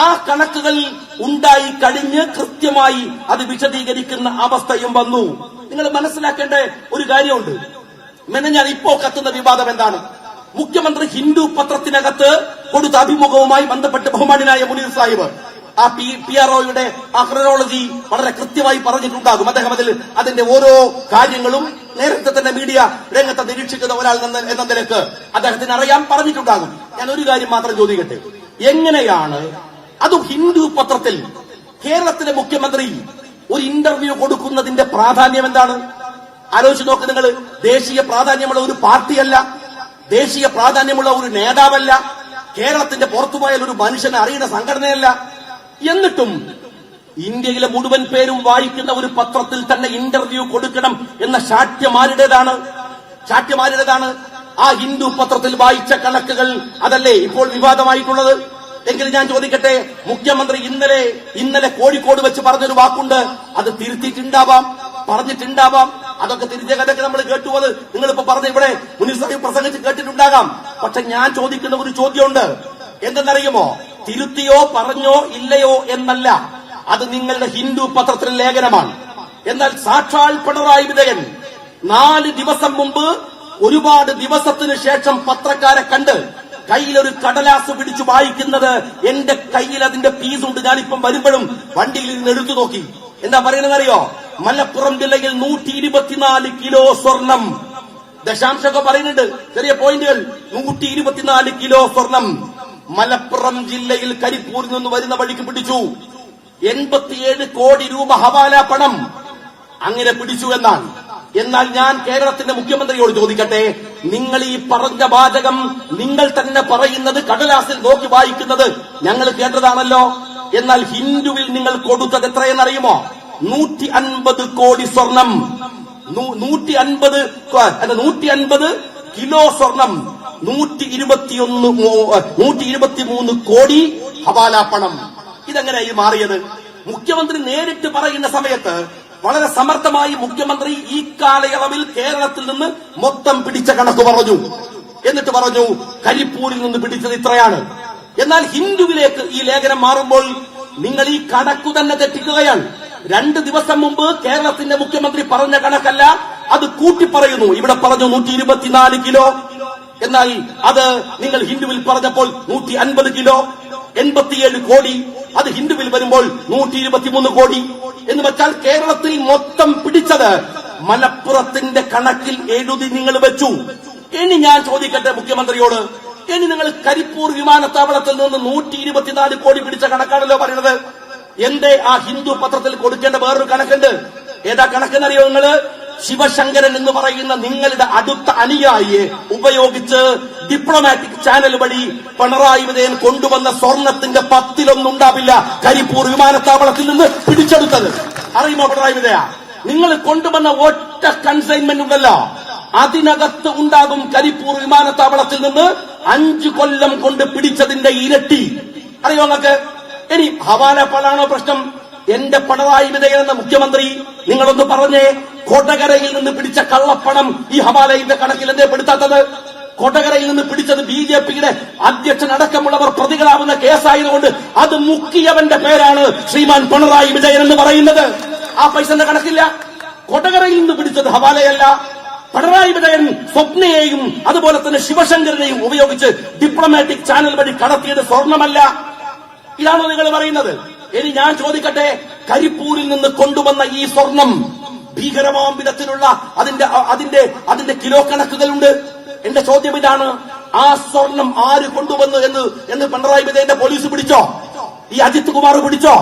ആ കണക്കുകൾ ഉണ്ടായി കഴിഞ്ഞ് കൃത്യമായി അത് വിശദീകരിക്കുന്ന അവസ്ഥയും വന്നു. നിങ്ങൾ മനസ്സിലാക്കേണ്ട ഒരു കാര്യമുണ്ട്. ഞാൻ ഇപ്പോ കത്തുന്ന വിവാദം എന്താണ്? മുഖ്യമന്ത്രി ഹിന്ദു പത്രത്തിനകത്ത് കൊടുത്ത അഭിമുഖവുമായി ബന്ധപ്പെട്ട് ബഹുമാനായ മുനീർ സാഹിബ് ആ PROയുടെ ആ ക്രോണോളജി വളരെ കൃത്യമായി പറഞ്ഞിട്ടുണ്ടാകും. അദ്ദേഹം അതിന്റെ ഓരോ കാര്യങ്ങളും നേരത്തെ തന്നെ മീഡിയ രംഗത്ത് നിരീക്ഷിക്കുന്ന ഒരാൾ എന്ന നിലക്ക് അദ്ദേഹത്തിന് അറിയാൻ പറഞ്ഞിട്ടുണ്ടാകും. ഞാൻ ഒരു കാര്യം മാത്രം ചോദിക്കട്ടെ, എങ്ങനെയാണ് അതും ഹിന്ദു പത്രത്തിൽ കേരളത്തിലെ മുഖ്യമന്ത്രി ഒരു ഇന്റർവ്യൂ കൊടുക്കുന്നതിന്റെ പ്രാധാന്യം എന്താണ്? ആലോചിച്ച് നോക്ക് നിങ്ങൾ. ദേശീയ പ്രാധാന്യമുള്ള ഒരു പാർട്ടിയല്ല, ദേശീയ പ്രാധാന്യമുള്ള ഒരു നേതാവല്ല, കേരളത്തിന്റെ പുറത്തുപോയാൽ ഒരു മനുഷ്യനെ അറിയുന്ന സംഘടനയല്ല. എന്നിട്ടും ഇന്ത്യയിലെ മുഴുവൻ പേരും വായിക്കുന്ന ഒരു പത്രത്തിൽ തന്നെ ഇന്റർവ്യൂ കൊടുക്കണം എന്ന ശാഠ്യമാരുടേതാണ്. ആ ഹിന്ദു പത്രത്തിൽ വായിച്ച കണക്കുകൾ അതല്ലേ ഇപ്പോൾ വിവാദമായിട്ടുള്ളത്? എങ്കിൽ ഞാൻ ചോദിക്കട്ടെ, മുഖ്യമന്ത്രി ഇന്നലെ കോഴിക്കോട് വെച്ച് പറഞ്ഞൊരു വാക്കുണ്ട്, അത് തിരുത്തിയിട്ടുണ്ടാവാം, പറഞ്ഞിട്ടുണ്ടാവാം. അതൊക്കെ തിരിച്ച കഥയൊക്കെ നമ്മൾ കേട്ടു. അത് നിങ്ങളിപ്പോ പറഞ്ഞ ഇവിടെ മുനീർ സാഹിബ് പ്രസംഗിച്ച് കേട്ടിട്ടുണ്ടാകാം. പക്ഷെ ഞാൻ ചോദിക്കുന്ന ഒരു ചോദ്യമുണ്ട്. എന്തെന്നറിയുമോ? തിരുത്തിയോ പറഞ്ഞോ ഇല്ലയോ എന്നല്ല, അത് നിങ്ങളുടെ ഹിന്ദു പത്രത്തിലെ ലേഖനമാണ്. എന്നാൽ സാക്ഷാൽ പിണറായി വിജയൻ 4 ദിവസം മുമ്പ് ഒരുപാട് ദിവസത്തിന് ശേഷം പത്രക്കാരെ കണ്ട് കയ്യിലൊരു കടലാസ് പിടിച്ചു വായിക്കുന്നത്, എന്റെ കയ്യിൽ അതിന്റെ പീസുണ്ട്, ഞാനിപ്പം വരുമ്പോഴും വണ്ടിയിൽ നിന്ന് എടുത്തു നോക്കി. എന്താ പറയുന്നതെന്നറിയോ? മലപ്പുറം ജില്ലയിൽ 124 കിലോ സ്വർണം. ദശാംശമൊക്കെ പറയുന്നുണ്ട്, ചെറിയ പോയിന്റുകൾ. 124 കിലോ സ്വർണം മലപ്പുറം ജില്ലയിൽ കരിപ്പൂരിൽ നിന്ന് വരുന്ന വഴിക്ക് പിടിച്ചു. 87 കോടി രൂപ ഹവാല പണം അങ്ങനെ പിടിച്ചു എന്നാണ്. എന്നാൽ ഞാൻ കേരളത്തിന്റെ മുഖ്യമന്ത്രിയോട് ചോദിക്കട്ടെ, നിങ്ങൾ ഈ പറഞ്ഞ വാചകം നിങ്ങൾ തന്നെ പറയുന്നത് കടലാസിൽ നോക്കി വായിക്കുന്നത് ഞങ്ങൾ കേട്ടതാണല്ലോ. എന്നാൽ ഹിന്ദുവിൽ നിങ്ങൾ കൊടുത്തത് എത്രയെന്നറിയുമോ? 150 കോടി സ്വർണം. 150 കിലോ സ്വർണം 123 കോടി ഹവാല പണം. ഇതെങ്ങനെയായി മാറിയത്? മുഖ്യമന്ത്രി നേരിട്ട് പറയുന്ന സമയത്ത് വളരെ സമർത്ഥമായി മുഖ്യമന്ത്രി ഈ കാലയളവിൽ കേരളത്തിൽ നിന്ന് മൊത്തം പിടിച്ച കണക്ക് പറഞ്ഞു. എന്നിട്ട് പറഞ്ഞു കരിപ്പൂരിൽ നിന്ന് പിടിച്ചത് ഇത്രയാണ്. എന്നാൽ ഹിന്ദുവിലേക്ക് ഈ ലേഖനം മാറുമ്പോൾ നിങ്ങൾ ഈ കണക്കു തന്നെ തെറ്റിക്കുകയാണ്. 2 ദിവസം മുമ്പ് കേരളത്തിന്റെ മുഖ്യമന്ത്രി പറഞ്ഞ കണക്കല്ല, അത് കൂട്ടിപ്പറയുന്നു. ഇവിടെ പറഞ്ഞു 124 കിലോ, എന്നാൽ അത് നിങ്ങൾ ഹിന്ദുവിൽ പറഞ്ഞപ്പോൾ 150 കിലോ, 87 കോടി. അത് ഹിന്ദുവിൽ വരുമ്പോൾ 123 കോടി എന്ന് വെച്ചാൽ കേരളത്തിൽ മൊത്തം പിടിച്ചത് മലപ്പുറത്തിന്റെ കണക്കിൽ എഴുതി നിങ്ങൾ വെച്ചു. ഇനി ഞാൻ ചോദിക്കട്ടെ മുഖ്യമന്ത്രിയോട്, ഇനി നിങ്ങൾ കരിപ്പൂർ വിമാനത്താവളത്തിൽ നിന്ന് 124 കോടി പിടിച്ച കണക്കാണല്ലോ പറയുന്നത്. എന്റെ ആ ഹിന്ദു പത്രത്തിൽ കൊടുക്കേണ്ട വേറൊരു കണക്കുണ്ട്. ഏതാ കണക്കെന്നറിയോ നിങ്ങള്? ശിവശങ്കരൻ എന്ന് പറയുന്ന നിങ്ങളുടെ അടുത്ത അനുയായിയെ ഉപയോഗിച്ച് ഡിപ്ലോമാറ്റിക് ചാനൽ വഴി പിണറായി വിജയൻ കൊണ്ടുവന്ന സ്വർണത്തിന്റെ 10-1 ഉണ്ടാവില്ല കരിപ്പൂർ വിമാനത്താവളത്തിൽ നിന്ന് പിടിച്ചെടുത്തത്. അറിയുമോ പിണറായി വിജയ? നിങ്ങൾ കൊണ്ടുവന്ന ഒറ്റ കൺസൈൻമെന്റ് ഉണ്ടല്ലോ, അതിനകത്ത് ഉണ്ടാകും കരിപ്പൂർ വിമാനത്താവളത്തിൽ നിന്ന് 5 കൊല്ലം കൊണ്ട് പിടിച്ചതിന്റെ ഇരട്ടി. അറിയോ നിങ്ങൾക്ക്? ഇനി ഹവാല പണാണോ പ്രശ്നം? എന്റെ പിണറായി വിജയൻ എന്ന മുഖ്യമന്ത്രി നിങ്ങളൊന്ന് പറഞ്ഞേ, കൊടകരയിൽ നിന്ന് പിടിച്ച കള്ളപ്പണം ഈ ഹവാലയുടെ കണക്കിൽ എന്തേ പെടുത്താത്തത്? കൊടകരയിൽ നിന്ന് പിടിച്ചത് BJPയുടെ അധ്യക്ഷനടക്കമുള്ളവർ പ്രതികളാവുന്ന കേസായതുകൊണ്ട് അത് മുക്കിയവന്റെ പേരാണ് ശ്രീമാൻ പിണറായി വിജയൻ എന്ന് പറയുന്നത്. ആ പൈസന്റെ കണക്കില്ല. കൊടകരയിൽ നിന്ന് പിടിച്ചത് ഹവാലയല്ല. പിണറായി വിജയൻ സ്വപ്നയെയും അതുപോലെ തന്നെ ശിവശങ്കരനെയും ഉപയോഗിച്ച് ഡിപ്ലോമാറ്റിക് ചാനൽ വഴി കടത്തിയത് സ്വർണമല്ല. ഇതാണോ നിങ്ങൾ പറയുന്നത്? ഇനി ഞാൻ ചോദിക്കട്ടെ, കരിപ്പൂരിൽ നിന്ന് കൊണ്ടുവന്ന ഈ സ്വർണം ഭീകരമാം വിധത്തിലുള്ള അതിന്റെ കിലോ കണക്കുകളുണ്ട്. എന്റെ ചോദ്യം ഇതാണ്, ആ സ്വർണം ആര് കൊണ്ടുവന്നു എന്ന് പിണറായി വിജയന്റെ പോലീസ് പിടിച്ചോ? ഈ അജിത് കുമാർ പിടിച്ചോ?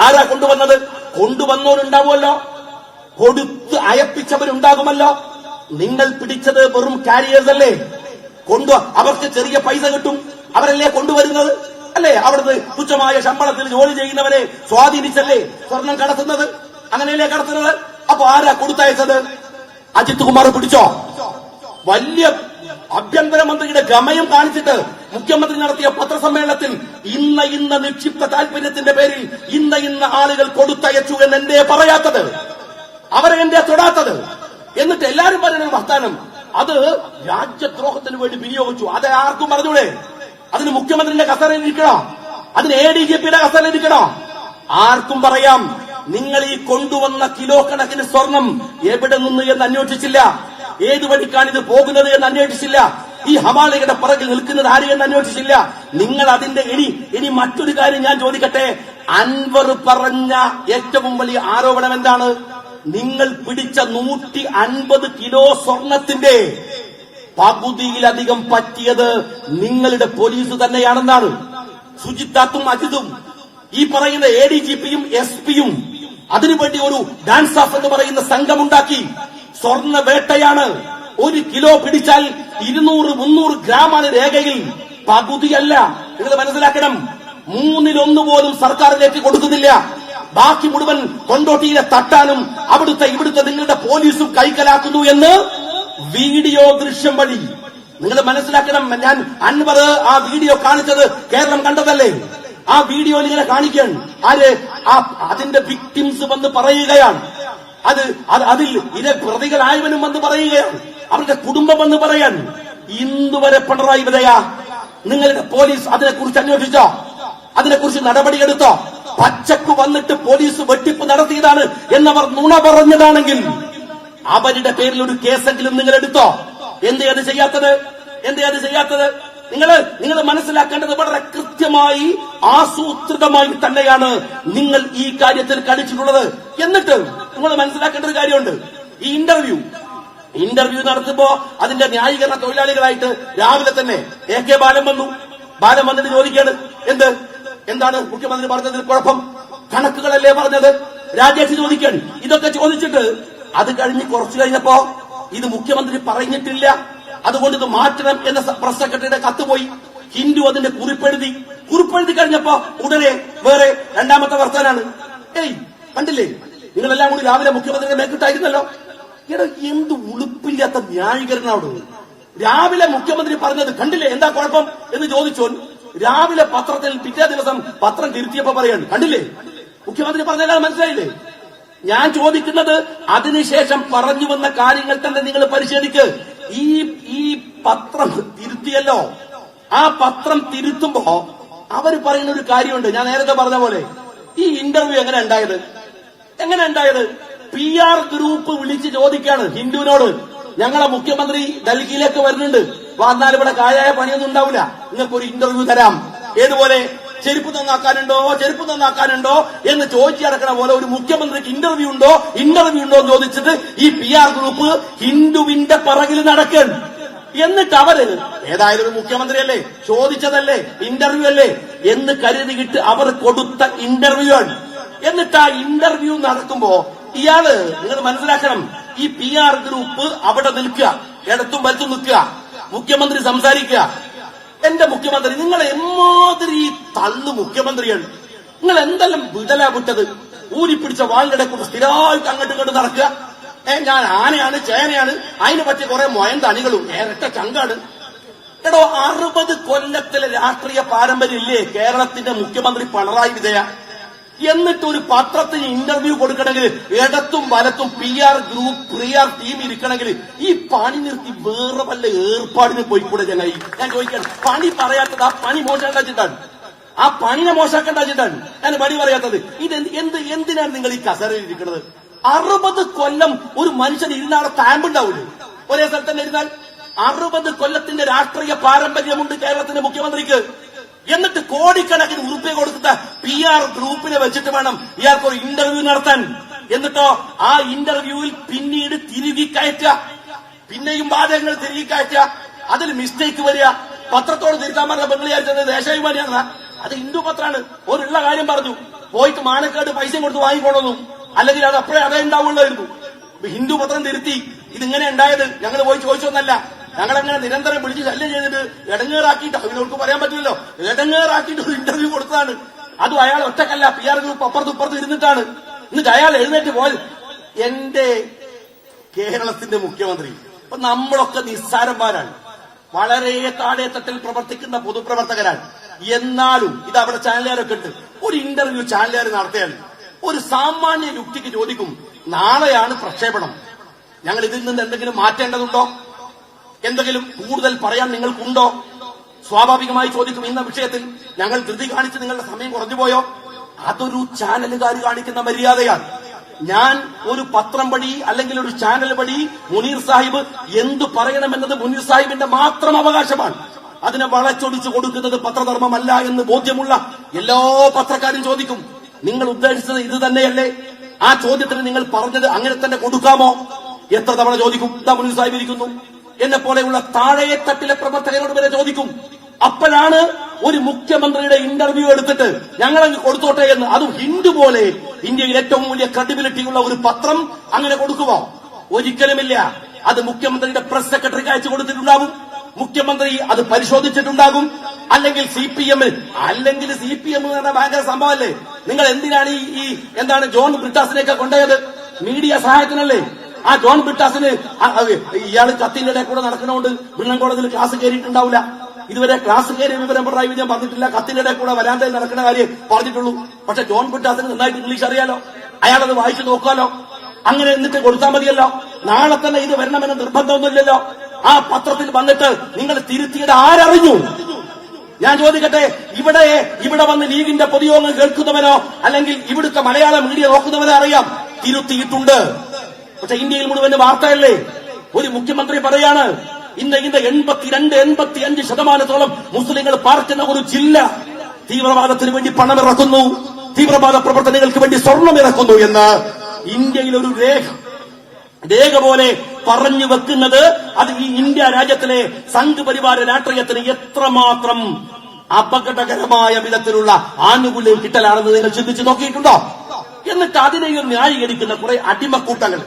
ആരാ കൊണ്ടുവന്നത്? കൊണ്ടുവന്നവരുണ്ടാവുമല്ലോ, കൊടുത്ത് അയപ്പിച്ചവരുണ്ടാകുമല്ലോ. നിങ്ങൾ പിടിച്ചത് വെറും കാരിയേഴ്സ് അല്ലേ? അവർക്ക് ചെറിയ പൈസ കിട്ടും, അവരല്ലേ കൊണ്ടുവരുന്നത് അല്ലേ? അവിടുന്ന് തുച്ഛമായ ശമ്പളത്തിൽ ജോലി ചെയ്യുന്നവരെ സ്വാധീനിച്ചല്ലേ സ്വർണം കടത്തുന്നത്? അങ്ങനെയല്ലേ കടത്തുന്നത്? അപ്പൊ ആരാ കൊടുത്തയച്ചത്? അജിത് കുമാർ പിടിച്ചോ? വലിയ ആഭ്യന്തരമന്ത്രിയുടെ ഗമയം കാണിച്ചിട്ട് മുഖ്യമന്ത്രി നടത്തിയ പത്രസമ്മേളനത്തിൽ ഇന്ന നിക്ഷിപ്ത താല്പര്യത്തിന്റെ പേരിൽ ഇന്ന ആളുകൾ കൊടുത്തയച്ചു എന്ന് എന്തേ പറയാത്തത്? അവരെ എന്തേ തൊടാത്തത്? എന്നിട്ട് എല്ലാരും പറയുന്ന വർത്താനം അത് രാജ്യദ്രോഹത്തിന് വേണ്ടി വിനിയോഗിച്ചു. അത് ആർക്കും പറഞ്ഞൂടെ? അതിന് മുഖ്യമന്ത്രിയുടെ കസേരയിൽ ഇരിക്കണോ? അതിന് ADGPയുടെ കസേരയിൽ ഇരിക്കണോ? ആർക്കും പറയാം. നിങ്ങൾ ഈ കൊണ്ടുവന്ന കിലോ കണക്കിന് സ്വർണം എവിടെ നിന്ന് എന്ന് അന്വേഷിച്ചില്ല. ഏത് വഴിക്കാണ് ഇത് പോകുന്നത് എന്ന് അന്വേഷിച്ചില്ല. ഈ ഹവാലയുടെ പുറകിൽ നിൽക്കുന്നത് ആര് എന്ന് അന്വേഷിച്ചില്ല. നിങ്ങൾ അതിന്റെ ഇനി മറ്റൊരു കാര്യം ഞാൻ ചോദിക്കട്ടെ. അൻവർ പറഞ്ഞ ഏറ്റവും വലിയ ആരോപണം എന്താണ്? നിങ്ങൾ പിടിച്ച 150 കിലോ സ്വർണത്തിന്റെ പകുതിയിലധികം പറ്റിയത് നിങ്ങളുടെ പോലീസ് തന്നെയാണെന്നാണ്. സുജിത്താത്തും അജിതും ഈ പറയുന്ന ADGPയും SP-യും അതിനുവേണ്ടി ഒരു ഡാൻസ് ഓഫ് എന്ന് പറയുന്ന സംഘമുണ്ടാക്കി. സ്വർണ്ണ വേട്ടയാണ്. 1 കിലോ പിടിച്ചാൽ 200-300 ഗ്രാമാണ് രേഖയിൽ, പകുതിയല്ല. നിങ്ങൾ മനസ്സിലാക്കണം. 1/3 പോലും സർക്കാരിലേക്ക് കൊടുക്കുന്നില്ല. ബാക്കി മുഴുവൻ കൊണ്ടോട്ടിയിലെ തട്ടാനും ഇവിടുത്തെ നിങ്ങളുടെ പോലീസും കൈക്കലാക്കുന്നു എന്ന് വീഡിയോ ദൃശ്യം വഴി നിങ്ങൾ മനസ്സിലാക്കണം. ഞാൻ അൻവർ ആ വീഡിയോ കാണിച്ചത് കേരളം കണ്ടതല്ലേ? ആ വീഡിയോയിൽ ഇങ്ങനെ കാണിക്കാൻ അതിന്റെ വിക്ടിംസ് വന്ന് പറയുകയാണ്. അതിൽ പ്രതികളായവനും വന്ന് പറയുകയാണ്. അവരുടെ കുടുംബം വന്ന് പറയാൻ. ഇന്നുവരെ പിണറായി വിജയ നിങ്ങളുടെ പോലീസ് അതിനെക്കുറിച്ച് അന്വേഷിച്ചോ? അതിനെക്കുറിച്ച് നടപടിയെടുത്തോ? പച്ചക്ക് വന്നിട്ട് പോലീസ് വെട്ടിപ്പ് നടത്തിയതാണ് എന്നവർ നുണ പറഞ്ഞതാണെങ്കിൽ അവരുടെ പേരിൽ ഒരു കേസെങ്കിലും നിങ്ങൾ എടുത്തോ? എന്തേ അത് ചെയ്യാത്തത്? നിങ്ങൾ മനസ്സിലാക്കേണ്ടത് വളരെ കൃത്യമായി ആസൂത്രിതമായി തന്നെയാണ് നിങ്ങൾ ഈ കാര്യത്തിൽ കളിച്ചിട്ടുള്ളത്. എന്നിട്ട് നിങ്ങൾ മനസ്സിലാക്കേണ്ട ഒരു കാര്യമുണ്ട്. ഈ ഇന്റർവ്യൂ നടത്തുമ്പോ അതിന്റെ ന്യായീകരണ തൊഴിലാളികളായിട്ട് രാവിലെ തന്നെ AK ബാലൻ വന്നിട്ട് ചോദിക്കാണ്, എന്താണ് മുഖ്യമന്ത്രി പറഞ്ഞതിൽ കുഴപ്പം? കണക്കുകളല്ലേ പറഞ്ഞത്? രാജേഷ് ചോദിക്കാൻ. ഇതൊക്കെ ചോദിച്ചിട്ട് അത് കഴിഞ്ഞ് കുറച്ചു കഴിഞ്ഞപ്പോ ഇത് മുഖ്യമന്ത്രി പറഞ്ഞിട്ടില്ല, അതുകൊണ്ട് ഇത് മാറ്റണം എന്ന പ്രസ് സെക്രട്ടറിയുടെ കത്ത് പോയി. ഹിന്ദു അതിന്റെ കുറിപ്പെഴുതി കഴിഞ്ഞപ്പോ ഉടനെ വേറെ രണ്ടാമത്തെ വർത്താനാണ്. കണ്ടില്ലേ നിങ്ങളെല്ലാം കൂടി രാവിലെ മുഖ്യമന്ത്രിയുടെ മേക്കിട്ടായിരുന്നല്ലോ. എന്ത് ഉളുപ്പില്ലാത്ത ന്യായീകരണമാണ് രാവിലെ മുഖ്യമന്ത്രി പറഞ്ഞത് കണ്ടില്ലേ, എന്താ കുഴപ്പം എന്ന് ചോദിച്ചോ. രാവിലെ പത്രത്തിൽ പിറ്റേ ദിവസം പത്രം തിരുത്തിയപ്പോ പറയാണ് കണ്ടില്ലേ, മുഖ്യമന്ത്രി പറഞ്ഞാൽ മനസ്സിലായില്ലേ. ഞാൻ ചോദിക്കുന്നത് അതിനുശേഷം പറഞ്ഞു വന്ന കാര്യങ്ങൾ തന്നെ നിങ്ങൾ പരിശോധിക്ക്. ഈ പത്രം തിരുത്തിയല്ലോ, ആ പത്രം തിരുത്തുമ്പോ അവർ പറയുന്ന ഒരു കാര്യമുണ്ട്. ഞാൻ നേരത്തെ പറഞ്ഞ പോലെ ഈ ഇന്റർവ്യൂ എങ്ങനെ ഉണ്ടായത്? PR ഗ്രൂപ്പ് വിളിച്ച് ചോദിക്കാണ് ഹിന്ദുവിനോട്, ഞങ്ങളെ മുഖ്യമന്ത്രി ഡൽഹിയിലേക്ക് വരുന്നുണ്ട്, വന്നാൽ ഇവിടെ കായായ പണിയൊന്നും ഉണ്ടാവില്ല, നിങ്ങൾക്ക് ഒരു ഇന്റർവ്യൂ തരാം. ഏതുപോലെ ചെരുപ്പ് നന്നാക്കാനുണ്ടോ എന്ന് ചോദിച്ചു നടക്കണ പോലെ ഒരു മുഖ്യമന്ത്രിക്ക് ഇന്റർവ്യൂ ഉണ്ടോ എന്ന് ചോദിച്ചിട്ട് ഈ PR ഗ്രൂപ്പ് ഹിന്ദുവിന്റെ പിറകിൽ നടക്കണം. എന്നിട്ട് അവര് ഏതായാലും ഒരു മുഖ്യമന്ത്രിയല്ലേ, ചോദിച്ചതല്ലേ, ഇന്റർവ്യൂ അല്ലേ എന്ന് കരുതിയിട്ട് അവർ കൊടുത്ത ഇന്റർവ്യൂ ആണ്. എന്നിട്ട് ആ ഇന്റർവ്യൂ നടക്കുമ്പോ ഇയാള്, നിങ്ങൾ മനസ്സിലാക്കണം, ഈ PR ഗ്രൂപ്പ് അവിടെ നിൽക്കുക, ഇടത്തും വലത്തും നിൽക്കുക, മുഖ്യമന്ത്രി സംസാരിക്കുക. എന്റെ മുഖ്യമന്ത്രി, നിങ്ങൾ എമ്മാതിരി തള്ളു മുഖ്യമന്ത്രിയാണ്, നിങ്ങൾ എന്തെല്ലാം വിടലാ വിട്ടത്, ഊരിപ്പിടിച്ച വാളിന്റെ കൂടെ സ്ഥിരമായിട്ട് അങ്ങോട്ടും ഇങ്ങോട്ട് നടക്കുക. ഞാൻ ആനയാണ് ചേനയാണ്, അതിന് പറ്റിയ കുറെ മൊയന്തണികളും ഇരട്ട ചങ്കാണ്. എടോ, 60 കൊല്ലത്തിലെ രാഷ്ട്രീയ പാരമ്പര്യം ഇല്ലേ കേരളത്തിന്റെ മുഖ്യമന്ത്രി പിണറായി വിജയൻ? എന്നിട്ട് ഒരു പത്രത്തിന് ഇന്റർവ്യൂ കൊടുക്കണമെങ്കിൽ ഇടത്തും വലത്തും PR ഗ്രൂപ്പ് PR ടീം ഇരിക്കണമെങ്കിൽ ഈ പണി നിർത്തി വേറെ വല്ല ഏർപ്പാടിന് പോയിക്കൂടെ ചങ്ങായി? ഞാൻ ചോദിക്കാൻ, പണി പറയാത്തത് ആ പണി മോശമാക്കിയിട്ടാണ്, ആ പണിനെ മോശമാക്കേണ്ടാച്ചിട്ടാണ് ഞാൻ പണി പറയാത്തത്. എന്തിനാണ് നിങ്ങൾ ഈ കസേരയിൽ ഇരിക്കുന്നത്? 60 കൊല്ലം ഒരു മനുഷ്യൻ ഇരുന്നാടെ താമ്പുണ്ടാവില്ലേ ഒരേ സ്ഥലത്ത് തന്നെ ഇരുന്നാൽ? 60 കൊല്ലത്തിന്റെ രാഷ്ട്രീയ പാരമ്പര്യമുണ്ട് കേരളത്തിന്റെ മുഖ്യമന്ത്രിക്ക്. എന്നിട്ട് കോടിക്കണക്കിന് ഉറുപ്പിക കൊടുത്ത PR ഗ്രൂപ്പിനെ വെച്ചിട്ട് വേണം ഇയാൾക്ക് ഒരു ഇന്റർവ്യൂ നടത്താൻ. എന്നിട്ടോ ആ ഇന്റർവ്യൂവിൽ പിന്നീട് തിരികെ കയറ്റുക, പിന്നെയും വാദങ്ങൾ തിരികെ കയറ്റുക, അതിൽ മിസ്റ്റേക്ക് വരിക. പത്രത്തോട് തിരുത്താൻ പറഞ്ഞ ബംഗ്ലാദേശ് ദേശാഭിമാനിയാണ്, അത് ഹിന്ദു പത്രമാണ്. ഒരുള്ള കാര്യം പറഞ്ഞു, പോയിട്ട് മാനക്കേട് പൈസ കൊടുത്ത് വാങ്ങിക്കൊണ്ടു, അല്ലെങ്കിൽ അത് അപ്പോഴേ അതേ ഉണ്ടാവുള്ളായിരുന്നു. ഹിന്ദു പത്രം തിരുത്തി. ഇതിങ്ങനെ ഉണ്ടായത് ഞങ്ങൾ പോയി ചോദിച്ചൊന്നല്ല, ഞങ്ങളങ്ങനെ നിരന്തരം വിളിച്ച് ശല്യം ചെയ്തിട്ട് ഇടങ്ങേറാക്കിയിട്ട്, അവർക്ക് പറയാൻ പറ്റില്ലല്ലോ, ഇടങ്ങേറാക്കിയിട്ട് ഒരു ഇന്റർവ്യൂ കൊടുത്തതാണ്. അതും അയാൾ ഒറ്റക്കല്ല, PR ഗ്രൂപ്പ് അപ്പുറത്ത് ഇരുന്നിട്ടാണ്. എന്നിട്ട് അയാൾ എഴുന്നേറ്റ് പോയത്. എന്റെ കേരളത്തിന്റെ മുഖ്യമന്ത്രി, അപ്പൊ നമ്മളൊക്കെ നിസ്സാരന്മാരാണ്, വളരെ താഴെ തട്ടിൽ പ്രവർത്തിക്കുന്ന പൊതുപ്രവർത്തകരാണ്. എന്നാലും ഇത് അവിടെ ചാനലുകാരൊക്കെ ഉണ്ട്. ഒരു ഇന്റർവ്യൂ ചാനലുകാർ നടത്തിയാൽ ഒരു സാമാന്യ യുക്തിക്ക് ചോദിക്കും, നാളെയാണ് പ്രക്ഷേപണം, ഞങ്ങൾ ഇതിൽ നിന്ന് എന്തെങ്കിലും മാറ്റേണ്ടതുണ്ടോ, എന്തെങ്കിലും കൂടുതൽ പറയാൻ നിങ്ങൾക്കുണ്ടോ? സ്വാഭാവികമായി ചോദിക്കും, ഇന്ന വിഷയത്തിൽ ഞങ്ങൾ ധൃതി കാണിച്ച് നിങ്ങളുടെ സമയം കുറഞ്ഞുപോയോ? അതൊരു ചാനലുകാർ കാണിക്കുന്ന മര്യാദയാണ്. ഞാൻ ഒരു പത്രം വഴി അല്ലെങ്കിൽ ഒരു ചാനൽ വഴി മുനീർ സാഹിബ് എന്തു പറയണമെന്നത് മുനീർ സാഹിബിന്റെ മാത്രം അവകാശമാണ്. അതിനെ വളച്ചൊടിച്ചു കൊടുക്കുന്നത് പത്രധർമ്മമല്ല എന്ന് ബോധ്യമുള്ള എല്ലാ പത്രക്കാരും ചോദിക്കും, നിങ്ങൾ ഉദ്ദേശിച്ചത് ഇത് തന്നെയല്ലേ? ആ ചോദ്യത്തിന് നിങ്ങൾ പറഞ്ഞത് അങ്ങനെ തന്നെ കൊടുക്കാമോ? എത്ര തവണ ചോദിക്കും? ഇതാ മുനീർ സാഹിബ് ഇരിക്കുന്നു, എന്നെ പോലെയുള്ള താഴെ തട്ടിലെ പ്രവർത്തകരോട് വരെ ചോദിക്കും. അപ്പോഴാണ് ഒരു മുഖ്യമന്ത്രിയുടെ ഇന്റർവ്യൂ എടുത്തിട്ട് ഞങ്ങളങ്ങ് കൊടുത്തോട്ടെ എന്ന്, അതും ഹിന്ദു പോലെ ഇന്ത്യയിൽ ഏറ്റവും വലിയ ക്രെഡിബിലിറ്റിയുള്ള ഒരു പത്രം അങ്ങനെ കൊടുക്കുമോ? ഒരിക്കലുമില്ല. അത് മുഖ്യമന്ത്രിയുടെ പ്രസ് സെക്രട്ടറിക്ക് അയച്ചു കൊടുത്തിട്ടുണ്ടാകും, മുഖ്യമന്ത്രി അത് പരിശോധിച്ചിട്ടുണ്ടാകും. അല്ലെങ്കിൽ CPM എന്ന് പറഞ്ഞ ഭയങ്കര സംഭവമല്ലേ. നിങ്ങൾ എന്തിനാണ് ഈ എന്താണ് ജോൺ ബ്രിട്ടാസിനെയൊക്കെ കൊണ്ടുപോയത്? മീഡിയ സഹായത്തിനല്ലേ. ആ ജോൺ ബ്രിട്ടാസിന് ഇയാള് കത്തിന്റെ ഇടയിൽ കൂടെ നടക്കണോണ്ട് ബ്രിണ്ണൻ കോളേജിൽ ക്ലാസ് കയറിയിട്ടുണ്ടാവില്ല. ഇതുവരെ ക്ലാസ് കയറിയ വിവരം പിണറായി വിജയൻ പറഞ്ഞിട്ടില്ല, കത്തിന്റെ ഇടയിൽ കൂടെ വരാന്തയിൽ നടക്കുന്ന കാര്യം പറഞ്ഞിട്ടുള്ളൂ. പക്ഷെ ജോൺ ബ്രിട്ടാസിന് നന്നായിട്ട് ഇംഗ്ലീഷ് അറിയാലോ, അയാളത് വായിച്ചു നോക്കാലോ. അങ്ങനെ എന്നിട്ട് കൊടുത്താൽ മതിയല്ലോ. നാളെ തന്നെ ഇത് വരണമെന്ന് നിർബന്ധമൊന്നുമില്ലല്ലോ. ആ പത്രത്തിൽ വന്നിട്ട് നിങ്ങൾ തിരുത്തിയത് ആരറിഞ്ഞു? ഞാൻ ചോദിക്കട്ടെ, ഇവിടെ വന്ന് ലീഗിന്റെ പൊതുയോഗം കേൾക്കുന്നവനോ അല്ലെങ്കിൽ ഇവിടുത്തെ മലയാള മീഡിയ നോക്കുന്നവനോ അറിയാം തിരുത്തിയിട്ടുണ്ട്. പക്ഷെ ഇന്ത്യയിൽ മുഴുവൻ വാർത്തയല്ലേ. ഒരു മുഖ്യമന്ത്രി പറയാണ്, ഇന്ന് 82-85% മുസ്ലിങ്ങൾ പാർക്കുന്ന ഒരു ജില്ല തീവ്രവാദത്തിന് വേണ്ടി പണമിറക്കുന്നു, തീവ്രവാദ പ്രവർത്തനങ്ങൾക്ക് വേണ്ടി സ്വർണം ഇറക്കുന്നു എന്ന് ഇന്ത്യയിൽ ഒരു രേഖ പോലെ പറഞ്ഞു വെക്കുന്നത് അത് ഈ ഇന്ത്യ രാജ്യത്തിലെ സംഘപരിവാര രാഷ്ട്രീയത്തിന് എത്രമാത്രം അപകടകരമായ വിധത്തിലുള്ള ആനുകൂല്യം കിട്ടലാണെന്ന് നിങ്ങൾ ചിന്തിച്ചു നോക്കിയിട്ടുണ്ടോ? എന്നിട്ട് അതിനെയും ന്യായീകരിക്കുന്ന കുറെ അടിമക്കൂട്ടങ്ങൾ.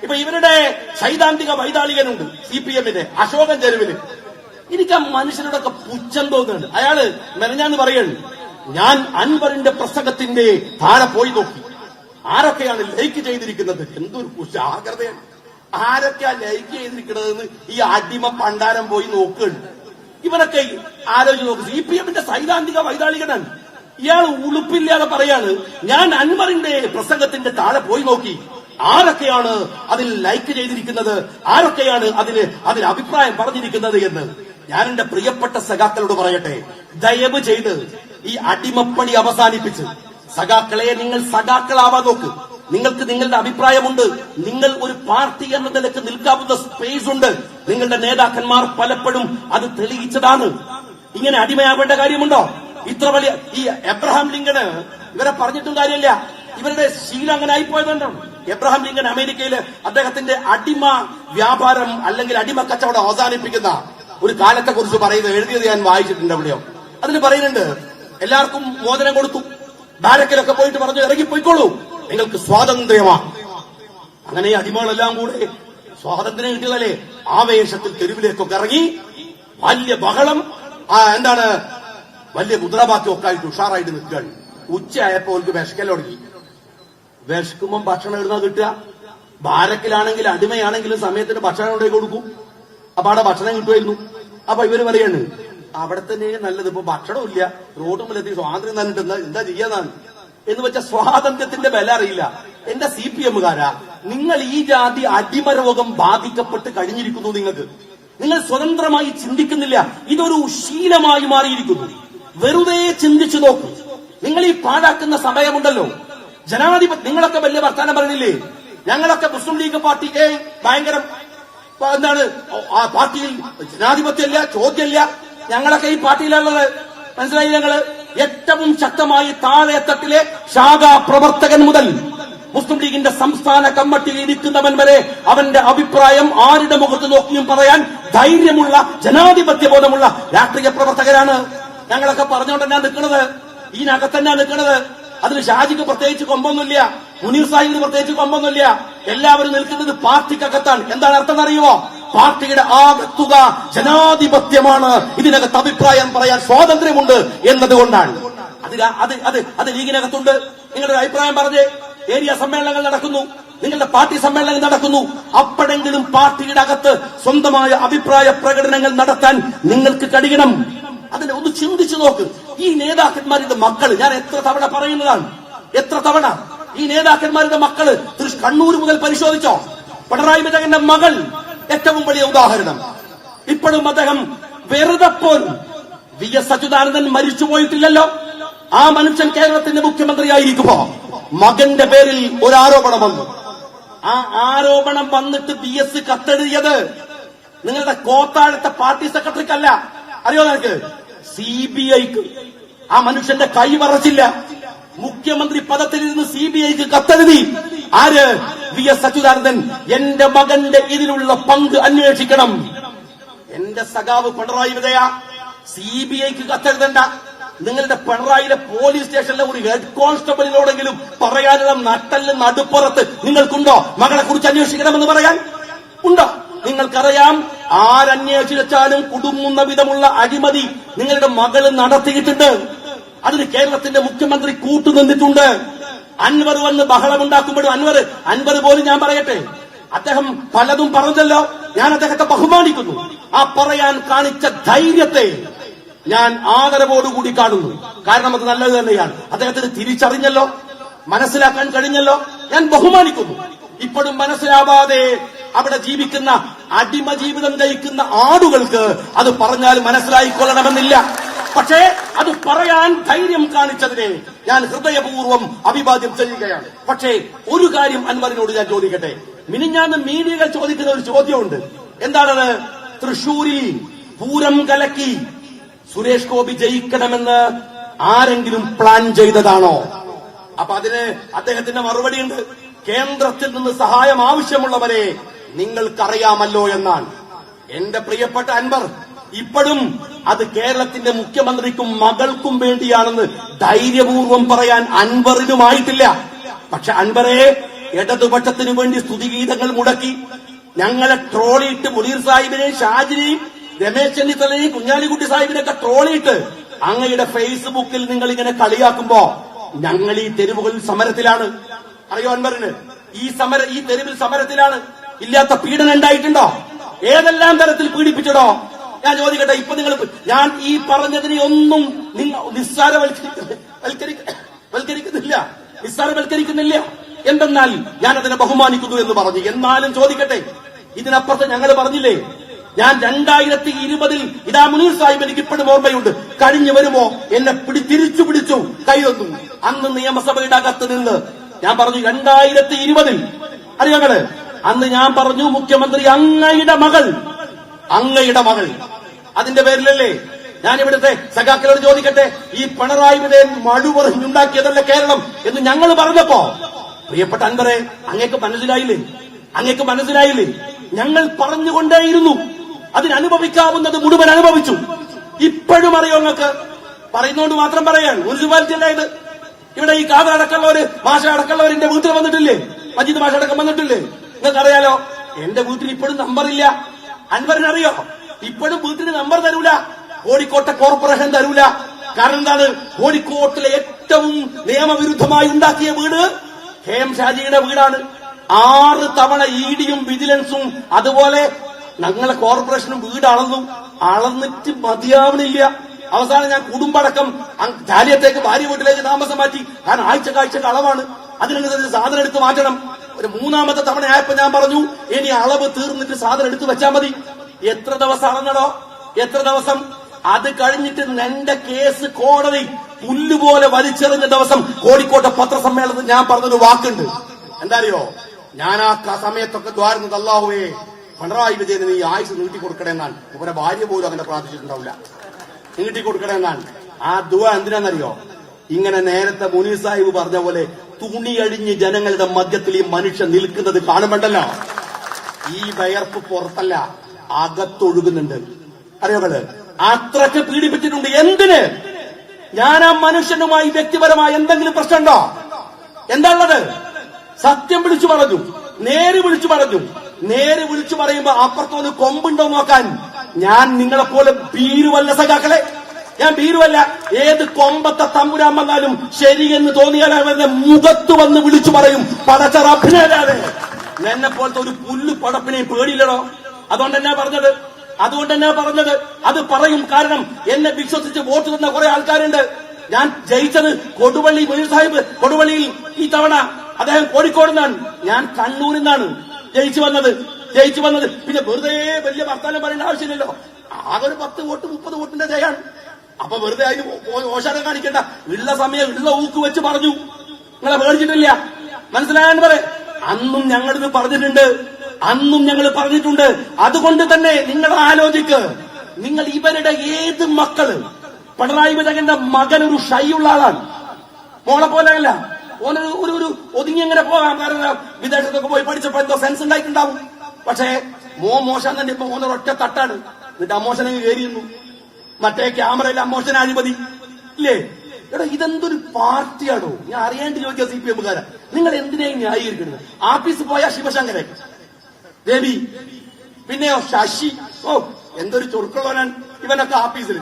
ഇപ്പൊ ഇവരുടെ സൈദ്ധാന്തിക വൈതാളികനുണ്ട് CPMന്റെ അശോകൻ ചെരുവില്. എനിക്ക് ആ മനുഷ്യനോടൊക്കെ പുച്ഛം തോന്നുന്നുണ്ട്. അയാള് മെനഞ്ഞാന്ന് പറയുന്നു, ഞാൻ അൻവറിന്റെ പ്രസംഗത്തിന്റെ താഴെ പോയി നോക്കി, ആരൊക്കെയാണ് ലൈക്ക് ചെയ്തിരിക്കുന്നത്, എന്തൊരു ജാഗ്രതയാണ്. ആരൊക്കെയാ ലൈക്ക് ചെയ്തിരിക്കണതെന്ന് ഈ അടിമ പണ്ടാരം പോയി നോക്കുന്നുണ്ട്. ഇവരൊക്കെ ആലോചിച്ച് നോക്ക്. CPM-ന്റെ സൈദ്ധാന്തിക വൈതാളികനാണ് ഇയാൾ. ഉളുപ്പില്ലാതെ പറയാണ്, ഞാൻ അൻവറിന്റെ പ്രസംഗത്തിന്റെ താഴെ പോയി നോക്കി ആരൊക്കെയാണ് അതിൽ ലൈക്ക് ചെയ്തിരിക്കുന്നത്, ആരൊക്കെയാണ് അതിൽ അഭിപ്രായം പറഞ്ഞിരിക്കുന്നത് എന്ന്. ഞാൻ എന്റെ പ്രിയപ്പെട്ട സഖാക്കളോട് പറയട്ടെ, ദയവ് ചെയ്ത് ഈ അടിമപ്പണി അവസാനിപ്പിച്ച് സഖാക്കളെ നിങ്ങൾ സഖാക്കളാവാൻ നോക്ക്. നിങ്ങൾക്ക് നിങ്ങളുടെ അഭിപ്രായമുണ്ട്. നിങ്ങൾ ഒരു പാർട്ടി എന്ന നിലക്ക് നിൽക്കാവുന്ന സ്പേസ് ഉണ്ട്. നിങ്ങളുടെ നേതാക്കന്മാർ പലപ്പോഴും അത് തെളിയിച്ചതാണ്. ഇങ്ങനെ അടിമയാവേണ്ട കാര്യമുണ്ടോ? ഇത്ര വലിയ ഈ എബ്രഹാം ലിങ്കണ് ഇവരെ പറഞ്ഞിട്ടും കാര്യമില്ല. ഇവരുടെ ശീലം അങ്ങനെ ആയിപ്പോയതുകൊണ്ടാണ്. എബ്രഹാം ലിങ്കൺ അമേരിക്കയിൽ അദ്ദേഹത്തിന്റെ അടിമ വ്യാപാരം അല്ലെങ്കിൽ അടിമ കച്ചവടം അവസാനിപ്പിക്കുന്ന ഒരു കാലത്തെ കുറിച്ച് പറയുന്നത് എഴുതിയത് ഞാൻ വായിച്ചിട്ടുണ്ട്. എവിടെയോ അതിൽ പറയുന്നുണ്ട്, എല്ലാവർക്കും മോചനം കൊടുത്തു. ബാരക്കിലൊക്കെ പോയിട്ട് പറഞ്ഞു, ഇറങ്ങിപ്പോയിക്കോളൂ, നിങ്ങൾക്ക് സ്വാതന്ത്ര്യമാണ്. അങ്ങനെ അടിമകളെല്ലാം കൂടെ സ്വാതന്ത്ര്യം കിട്ടിയതല്ലേ, ആവേശത്തിൽ തെരുവിലേക്കൊക്കെ ഇറങ്ങി വലിയ ബഹളം, എന്താണ് വലിയ മുദ്രാവാക്യമൊക്കെ ആയിട്ട് ഉഷാറായിട്ട് നിൽക്കുകയാണ്. ഉച്ചയായപ്പോൾ അവർക്ക് വിശക്കൽ തുടങ്ങി. വിശക്കുമ്പം ഭക്ഷണം എഴുതാൻ കിട്ടുക. ബാരക്കിലാണെങ്കിൽ അടിമയാണെങ്കിലും സമയത്തിന് ഭക്ഷണം ഉണ്ടാക്കി കൊടുക്കും. അപ്പൊ അവിടെ ഭക്ഷണം കിട്ടുമായിരുന്നു. അപ്പൊ ഇവര് പറയാണ്, അവിടെ തന്നെ നല്ലത്, ഇപ്പൊ ഭക്ഷണവും ഇല്ല, റോഡ് മുതലെത്തി സ്വാതന്ത്ര്യം തന്നിട്ട് എന്താ ചെയ്യാന്നാണ് എന്ന് വെച്ച സ്വാതന്ത്ര്യത്തിന്റെ വില അറിയില്ല. എന്റെ CPM-കാരാ, നിങ്ങൾ ഈ ജാതി അടിമരോഗം ബാധിക്കപ്പെട്ട് കഴിഞ്ഞിരിക്കുന്നു. നിങ്ങൾ സ്വതന്ത്രമായി ചിന്തിക്കുന്നില്ല. ഇതൊരു ശീലമായി മാറിയിരിക്കുന്നു. വെറുതെ ചിന്തിച്ചു നോക്കൂ. നിങ്ങൾ ഈ പാഴാക്കുന്ന സമയമുണ്ടല്ലോ. ജനാധിപത്യം, നിങ്ങളൊക്കെ വലിയ വർത്താനം പറഞ്ഞില്ലേ, ഞങ്ങളൊക്കെ മുസ്ലിം ലീഗ് പാർട്ടിക്ക് ഭയങ്കര എന്താണ്, ആ പാർട്ടിയിൽ ജനാധിപത്യമല്ല, ചോദ്യമല്ല. ഞങ്ങളൊക്കെ ഈ പാർട്ടിയിലുള്ളത് മനസ്സിലായി. ഞങ്ങള് ഏറ്റവും ശക്തമായി താഴെത്തട്ടിലെ ശാഖാ പ്രവർത്തകൻ മുതൽ മുസ്ലിം ലീഗിന്റെ സംസ്ഥാന കമ്മിറ്റിയിൽ ഇരിക്കുന്നവൻ വരെ അവന്റെ അഭിപ്രായം ആരുടെ മുഖത്ത് നോക്കിയും പറയാൻ ധൈര്യമുള്ള, ജനാധിപത്യ ബോധമുള്ള രാഷ്ട്രീയ പ്രവർത്തകരാണ്. ഞങ്ങളൊക്കെ പറഞ്ഞുകൊണ്ട് തന്നെ നിൽക്കുന്നത്, ഇതിനകത്ത് തന്നെ നിൽക്കുന്നത്. അതിന് ഷാജിക്ക് പ്രത്യേകിച്ച് കൊമ്പൊന്നുമില്ല, മുനീർ സാഹിബിന് പ്രത്യേകിച്ച് കൊമ്പൊന്നുമില്ല. എല്ലാവരും നിൽക്കുന്നത് പാർട്ടിക്കകത്താണ്. എന്താണ് അർത്ഥം അറിയുമോ? പാർട്ടിയുടെ ആകത്തുക ജനാധിപത്യമാണ്. ഇതിനകത്ത് അഭിപ്രായം പറയാൻ സ്വാതന്ത്ര്യമുണ്ട് എന്നതുകൊണ്ടാണ്. അത് ലീഗിനകത്തുണ്ട്. നിങ്ങളുടെ അഭിപ്രായം പറഞ്ഞ് ഏരിയ സമ്മേളനങ്ങൾ നടക്കുന്നു, നിങ്ങളുടെ പാർട്ടി സമ്മേളനങ്ങൾ നടക്കുന്നു. അപ്പോഴെങ്കിലും പാർട്ടിയുടെ അകത്ത് സ്വന്തമായ അഭിപ്രായ പ്രകടനങ്ങൾ നടത്താൻ നിങ്ങൾക്ക് കഴിയണം. അതിനെ ഒന്ന് ചിന്തിച്ചു നോക്ക്. ഈ നേതാക്കന്മാരുടെ മക്കള്, ഞാൻ എത്ര തവണ പറയുന്നതാണ്, എത്ര തവണ ഈ നേതാക്കന്മാരുടെ മക്കള് കണ്ണൂർ മുതൽ പരിശോധിച്ചോ. പിണറായി വിജയന്റെ മകൾ ഏറ്റവും വലിയ ഉദാഹരണം. ഇപ്പോഴും അദ്ദേഹം വെറുതെ പോലും VS അച്യുതാനന്ദൻ മരിച്ചുപോയിട്ടില്ലല്ലോ. ആ മനുഷ്യൻ കേരളത്തിന്റെ മുഖ്യമന്ത്രിയായിരിക്കുമ്പോ മകന്റെ പേരിൽ ഒരു ആരോപണം വന്നു. ആ ആരോപണം വന്നിട്ട് VS കത്തെഴുതിയത് നിങ്ങളുടെ കോത്താഴത്തെ പാർട്ടി സെക്രട്ടറിക്കല്ല, അറിയോ നിനക്ക്, CBIക്ക്. ആ മനുഷ്യന്റെ കൈ വറച്ചില്ല. മുഖ്യമന്ത്രി പദത്തിലിരുന്ന് CBIക്ക് കത്തെഴുതി. ആര്? VS അച്യുതാനന്ദൻ. എന്റെ മകന്റെ ഇതിലുള്ള പങ്ക് അന്വേഷിക്കണം. എന്റെ സഖാവ് പിണറായി വിജയ, CBIക്ക് കത്തെഴുതണ്ട. നിങ്ങളുടെ പിണറായിയിലെ പോലീസ് സ്റ്റേഷനിലെ ഒരു ഹെഡ് കോൺസ്റ്റബിളിനോടെങ്കിലും പറയാനുള്ള നട്ടല് നടുപ്പുറത്ത് നിങ്ങൾക്കുണ്ടോ? മകളെ കുറിച്ച് അന്വേഷിക്കണമെന്ന് പറയാൻ ഉണ്ടോ? നിങ്ങൾക്കറിയാം, ആരന്വേഷിച്ചാലും കുടുങ്ങുന്ന വിധമുള്ള അഴിമതി നിങ്ങളുടെ മകള് നടത്തിയിട്ടുണ്ട്. അതിന് കേരളത്തിന്റെ മുഖ്യമന്ത്രി കൂട്ടുനിന്നിട്ടുണ്ട്. അൻവർ വന്ന് ബഹളമുണ്ടാക്കുമ്പോഴും അൻവർ പോലും ഞാൻ പറയട്ടെ, അദ്ദേഹം പലതും പറഞ്ഞല്ലോ. ഞാൻ അദ്ദേഹത്തെ ബഹുമാനിക്കുന്നു. ആ പറയാൻ കാണിച്ച ധൈര്യത്തെ ഞാൻ ആദരവോടുകൂടി കാണുന്നു. കാരണം അത് നല്ലത് തന്നെയാണ്. അദ്ദേഹത്തിന് തിരിച്ചറിഞ്ഞല്ലോ, മനസ്സിലാക്കാൻ കഴിഞ്ഞല്ലോ. ഞാൻ ബഹുമാനിക്കുന്നു. ഇപ്പോഴും മനസ്സിലാവാതെ അവിടെ ജീവിക്കുന്ന, അടിമ ജീവിതം നയിക്കുന്ന ആടുകൾക്ക് അത് പറഞ്ഞാൽ മനസ്സിലായിക്കൊള്ളണമെന്നില്ല. പക്ഷേ അത് പറയാൻ ധൈര്യം കാണിച്ചതിനെ ഞാൻ ഹൃദയപൂർവ്വം അഭിവാദ്യം ചെയ്യുകയാണ്. പക്ഷേ ഒരു കാര്യം അൻവറിനോട് ഞാൻ ചോദിക്കട്ടെ. മിനിഞ്ഞാന്ന് മീഡിയകൾ ചോദിക്കുന്ന ഒരു ചോദ്യമുണ്ട്. എന്താണത്? തൃശൂരിൽ പൂരം കലക്കി സുരേഷ് ഗോപി ജയിക്കണമെന്ന് ആരെങ്കിലും പ്ലാൻ ചെയ്തതാണോ? അപ്പൊ അതിന് അദ്ദേഹത്തിന്റെ മറുപടിയുണ്ട്. കേന്ദ്രത്തിൽ നിന്ന് സഹായം ആവശ്യമുള്ളവരെ നിങ്ങൾക്കറിയാമല്ലോ എന്നാണ്. എന്റെ പ്രിയപ്പെട്ട അൻവർ, ഇപ്പോഴും അത് കേരളത്തിന്റെ മുഖ്യമന്ത്രിക്കും മകൾക്കും വേണ്ടിയാണെന്ന് ധൈര്യപൂർവ്വം പറയാൻ അൻവറിനുമായിട്ടില്ല. പക്ഷെ അൻവറെ, ഇടതുപക്ഷത്തിനു വേണ്ടി സ്തുതിഗീതങ്ങൾ മുടക്കി ഞങ്ങളെ ട്രോളിയിട്ട് മുനീർ സാഹിബിനെയും ഷാജിനെയും രമേശ് ചെന്നിത്തലയും കുഞ്ഞാലിക്കുട്ടി സാഹിബിനെയൊക്കെ ട്രോളിയിട്ട് അങ്ങയുടെ ഫേസ്ബുക്കിൽ നിങ്ങൾ ഇങ്ങനെ കളിയാക്കുമ്പോ ഞങ്ങൾ ഈ തെരുവുകളിൽ സമരത്തിലാണ്. അറിയോ അൻവറിന്? ഈ തെരുവിൽ സമരത്തിലാണ്. ഇല്ലാത്ത പീഡനം ഉണ്ടായിട്ടുണ്ടോ? ഏതെല്ലാം തരത്തിൽ പീഡിപ്പിച്ചടോ? ഞാൻ ചോദിക്കട്ടെ, ഇപ്പൊ നിങ്ങൾ ഞാൻ ഈ പറഞ്ഞതിനെ ഒന്നും നിസ്സാരവൽക്കരിക്കുന്നില്ല. എന്തെന്നാൽ ഞാൻ അതിനെ ബഹുമാനിക്കുന്നു എന്ന് പറഞ്ഞു. എന്നാലും ചോദിക്കട്ടെ, ഇതിനപ്പുറത്ത് ഞങ്ങൾ പറഞ്ഞില്ലേ, ഞാൻ 2020 ഇതാ മുനീർ സാഹിബ് എനിക്ക് ഇപ്പോഴും ഓർമ്മയുണ്ട്. കഴിഞ്ഞു വരുമ്പോ എന്നെ തിരിച്ചു പിടിച്ചു കൈ തന്നു. അന്ന് നിയമസഭയുടെ അകത്ത് നിന്ന് ഞാൻ പറഞ്ഞു 2020 അറിയാങ്ങള്, അന്ന് ഞാൻ പറഞ്ഞു മുഖ്യമന്ത്രി അങ്ങയുടെ മകൾ അതിന്റെ പേരിലല്ലേ ഞാൻ ഇവിടുത്തെ സഖാക്കളോട് ചോദിക്കട്ടെ, ഈ പിണറായി വിജയൻ മഴുപറിഞ്ഞുണ്ടാക്കിയതല്ല കേരളം എന്ന് ഞങ്ങൾ പറഞ്ഞപ്പോ, പ്രിയപ്പെട്ട അൻവറെ, അങ്ങേക്ക് മനസ്സിലായില്ലേ? ഞങ്ങൾ പറഞ്ഞുകൊണ്ടേയിരുന്നു. അതിനനുഭവിക്കാവുന്നത് മുഴുവൻ അനുഭവിച്ചു. ഇപ്പോഴും അറിയോ നിങ്ങൾക്ക്? പറയുന്നോണ്ട് മാത്രം പറയാൻ. മുനിസിപ്പാലിറ്റി അല്ല ഇത്. ഇവിടെ ഈ കാത അടക്കമുള്ളവര്, മാഷ അടക്കമുള്ളവർ എന്റെ വീട്ടിൽ വന്നിട്ടില്ലേ? മജീദ് മാഷ അടക്കം വന്നിട്ടില്ലേ? നിങ്ങൾക്കറിയാലോ, എന്റെ വീട്ടിൽ ഇപ്പോഴും നമ്പറില്ല. അൻവറിനറിയോ? ഇപ്പോഴും വീട്ടിന് നമ്പർ തരൂല. കോഴിക്കോട്ടെ കോർപ്പറേഷൻ തരൂല. കാരണം എന്താണ്? കോഴിക്കോട്ടിലെ ഏറ്റവും നിയമവിരുദ്ധമായി ഉണ്ടാക്കിയ വീട് KM ഷാജിയുടെ വീടാണ്. 6 തവണ ED-യും വിജിലൻസും അതുപോലെ ഞങ്ങളെ കോർപ്പറേഷനും വീട് അളന്നിട്ട് മതിയാവണില്ല. അവസാനം ഞാൻ കുടുംബടക്കം ചാലിയത്തേക്ക് ഭാര്യ വീട്ടിലേക്ക് താമസം മാറ്റി. കാരണം ആഴ്ചക്ക് അളവാണ്. അതിനനുസരിച്ച് സാധനം എടുത്ത് മാറ്റണം. ഒരു 3-ാമത്തെ തവണ ആയപ്പോ ഞാൻ പറഞ്ഞു, ഇനി അളവ് തീർന്നിട്ട് സാധനം എടുത്ത് വെച്ചാൽ മതി. എത്ര ദിവസം അളന്നടോ? എത്ര ദിവസം? അത് കഴിഞ്ഞിട്ട് എന്റെ കേസ് കോടതി പുല്ലുപോലെ വലിച്ചെറിഞ്ഞ ദിവസം കോഴിക്കോട്ടെ പത്രസമ്മേളനത്തിൽ ഞാൻ പറഞ്ഞൊരു വാക്കുണ്ട്. എന്താ അറിയോ? ഞാൻ ആ സമയത്തൊക്കെ ദ്വാരുന്നത്, അല്ലാഹുവേ പിണറായി വിജയന് നീ ആയുസ് നീട്ടിക്കൊടുക്കണമെന്നാണ്. ഇവരെ ഭാര്യ പോലും അങ്ങനെ പ്രാർത്ഥിച്ചിട്ടുണ്ടാവില്ല. നീട്ടിക്കൊടുക്കണമെന്നാണ്. ആ ദുആ എന്തിനാണെന്നറിയോ? ഇങ്ങനെ നേരത്തെ മുനീർ സാഹിബ് പറഞ്ഞ പോലെ തുണിയഴിഞ്ഞ് ജനങ്ങളുടെ മധ്യത്തിൽ ഈ മനുഷ്യൻ നിൽക്കുന്നത് കാണുമ്പോണ്ടല്ലോ, ഈ വയർപ്പ് പുറത്തല്ല, അകത്തൊഴുകുന്നുണ്ട്. അറിയോകള് അത്രക്ക് പീഡിപ്പിച്ചിട്ടുണ്ട്. എന്തിന്? ഞാൻ ആ മനുഷ്യനുമായി വ്യക്തിപരമായി എന്തെങ്കിലും പ്രശ്നമുണ്ടോ? എന്താണുള്ളത്? സത്യം വിളിച്ചു പറഞ്ഞു, നേര് വിളിച്ചു പറഞ്ഞു. നേര് വിളിച്ചു പറയുമ്പോ അപ്പുറത്തൊന്ന് കൊമ്പുണ്ടോ നോക്കാൻ ഞാൻ നിങ്ങളെപ്പോലെ ഭീരുവല്ല സഖാക്കളെ. ഞാൻ ഭീരുവല്ല. ഏത് കൊമ്പത്തെ തമ്പുരാൻ വന്നാലും ശരിയെന്ന് തോന്നിയാൽ അവരുടെ മുഖത്ത് വന്ന് വിളിച്ചു പറയും, പടച്ച റബ്ബിനല്ലാതെ എന്നെ പോലത്തെ ഒരു പുല്ല് പടപ്പിനെയും പേടിയില്ലടോ. അതുകൊണ്ട് എന്നാ പറഞ്ഞത് അത് പറയും. കാരണം എന്നെ വിശ്വസിച്ച് വോട്ട് തന്ന കുറെ ആൾക്കാരുണ്ട്. ഞാൻ ജയിച്ചത് കൊടുവള്ളി മുനീർ സാഹിബ് കൊടുവള്ളിയിൽ ഈ തവണ അദ്ദേഹം കോഴിക്കോട് നിന്നാണ്, ഞാൻ കണ്ണൂരിൽ നിന്നാണ് ജയിച്ചു വന്നത്. പിന്നെ വെറുതെ വലിയ വർത്താനം പറയേണ്ട ആവശ്യമില്ലല്ലോ. ആകെ ഒരു 10 വോട്ട് 30 വോട്ടിന്റെ ജയാണ്. അപ്പൊ വെറുതെ അതിന് ഓശാനം കാണിക്കേണ്ട. ഉള്ള സമയം ഉള്ള ഊക്ക് വെച്ച് പറഞ്ഞു. നിങ്ങളെ പേടിച്ചിട്ടില്ല. മനസ്സിലായാൻ പറയും. അന്നും ഞങ്ങളിത് പറഞ്ഞിട്ടുണ്ട്. അതുകൊണ്ട് തന്നെ നിങ്ങൾ ആലോചിക്ക്, നിങ്ങൾ ഇവരുടെ ഏത് മക്കള്, പിണറായി വിജയന്റെ മകൻ ഒരു ഷൈയുള്ള ആളാണ്. മോളെ പോലെയല്ല. ഒരു ഒതുങ്ങി എങ്ങനെ പോകാം. കാരണം വിദേശത്തൊക്കെ പോയി പഠിച്ചപ്പോ എന്തോ സെൻസ് ഉണ്ടായിട്ടുണ്ടാവും. പക്ഷേ മോശം തന്നെ ഇപ്പൊ ഒറ്റ തട്ടാണ്. എന്നിട്ട് അമ്മോശനെ കയറിയുന്നു. മറ്റേ ക്യാമറയിൽ അമ്മോശനാധിപതി ഇല്ലേ? എടാ, ഇതെന്തൊരു പാർട്ടിയാണോ? ഞാൻ അറിയാണ്ട് ചോദിക്കുക CPM-കാരാ, നിങ്ങൾ എന്തിനേയും ന്യായീകരിക്കുന്നത്? ആഫീസ് പോയ ശിവശങ്കരൻ, രവി, പിന്നെയോ ശശി, എന്തൊരു ചൊറുക്കുള്ളവനാണ് ഇവനൊക്കെ ആഫീസിൽ.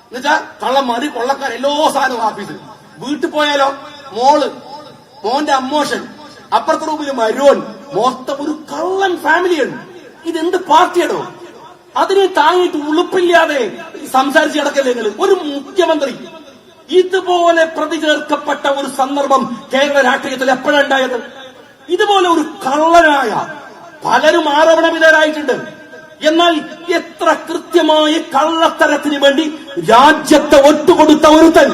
എന്നുവെച്ചാ കള്ളന്മാര് കൊള്ളക്കാർ എല്ലാ സാധനവും ആഫീസിൽ. വീട്ടിൽ പോയാലോ മോന്റെ അമ്മോഷൻ, അപ്പുറത്തെ റൂമിൽ മരുവൻ, മൊത്തം ഒരു കള്ളൻ ഫാമിലിയാണ്. ഇതെന്ത് പാർട്ടിയാണോ? അതിനെ താങ്ങിയിട്ട് ഉളുപ്പില്ലാതെ സംസാരിച്ച് കിടക്കല്ലേ നിങ്ങൾ? ഒരു മുഖ്യമന്ത്രി ഇതുപോലെ പ്രതി ചേർക്കപ്പെട്ട ഒരു സന്ദർഭം കേരള രാഷ്ട്രീയത്തിൽ എപ്പോഴുണ്ടായത്? ഇതുപോലെ ഒരു കള്ളനായ പലരും ആരോപണ വിധേയരായിട്ടുണ്ട്. എന്നാൽ എത്ര കൃത്യമായി കള്ളത്തരത്തിന് വേണ്ടി രാജ്യത്തെ ഒറ്റുകൊടുത്ത ഒരുത്തൻ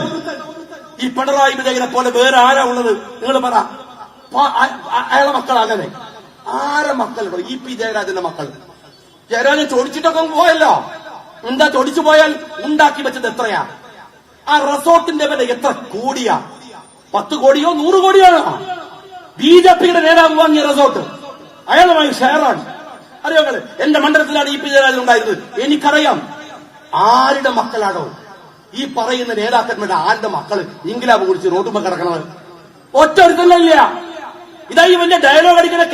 ഈ പിണറായി വിജയനെ പോലെ വേറെ ആരാ ഉള്ളത്? നിങ്ങൾ പറ. അയാളെ മക്കളാകനെ ആരെ മക്കൾ? EP ജയരാജന്റെ മക്കൾ. ജയരാജൻ ചൊടിച്ചിട്ടൊക്കെ പോയല്ലോ. എന്താ ചൊടിച്ചു പോയാൽ ഉണ്ടാക്കി വെച്ചത് എത്രയാ? ആ റിസോർട്ടിന്റെ വില എത്ര കോടിയാ? 10 കോടിയോ 100 കോടിയാണോ? BJP-യുടെ നേതാവ് വാങ്ങിയ റിസോർട്ട് അയാളുമായി ഷെയറാണ്. അറിയാങ്ങള്, എന്റെ മണ്ഡലത്തിലാണ് EP ജയരാജൻ ഉണ്ടായിരുന്നത്. എനിക്കറിയാം ആരുടെ മക്കളാണോ ഈ പറയുന്ന നേതാക്കന്മാരുടെ. ആരുടെ മക്കള് ഇംഗ്ലാബ് കുടിച്ച് റോഡുമ്പോ കിടക്കണവർ ഒറ്റ ഒരുത്തല്ല. ഇതാ ഈ വലിയ ഡയലോഗ് അടിക്കുന്ന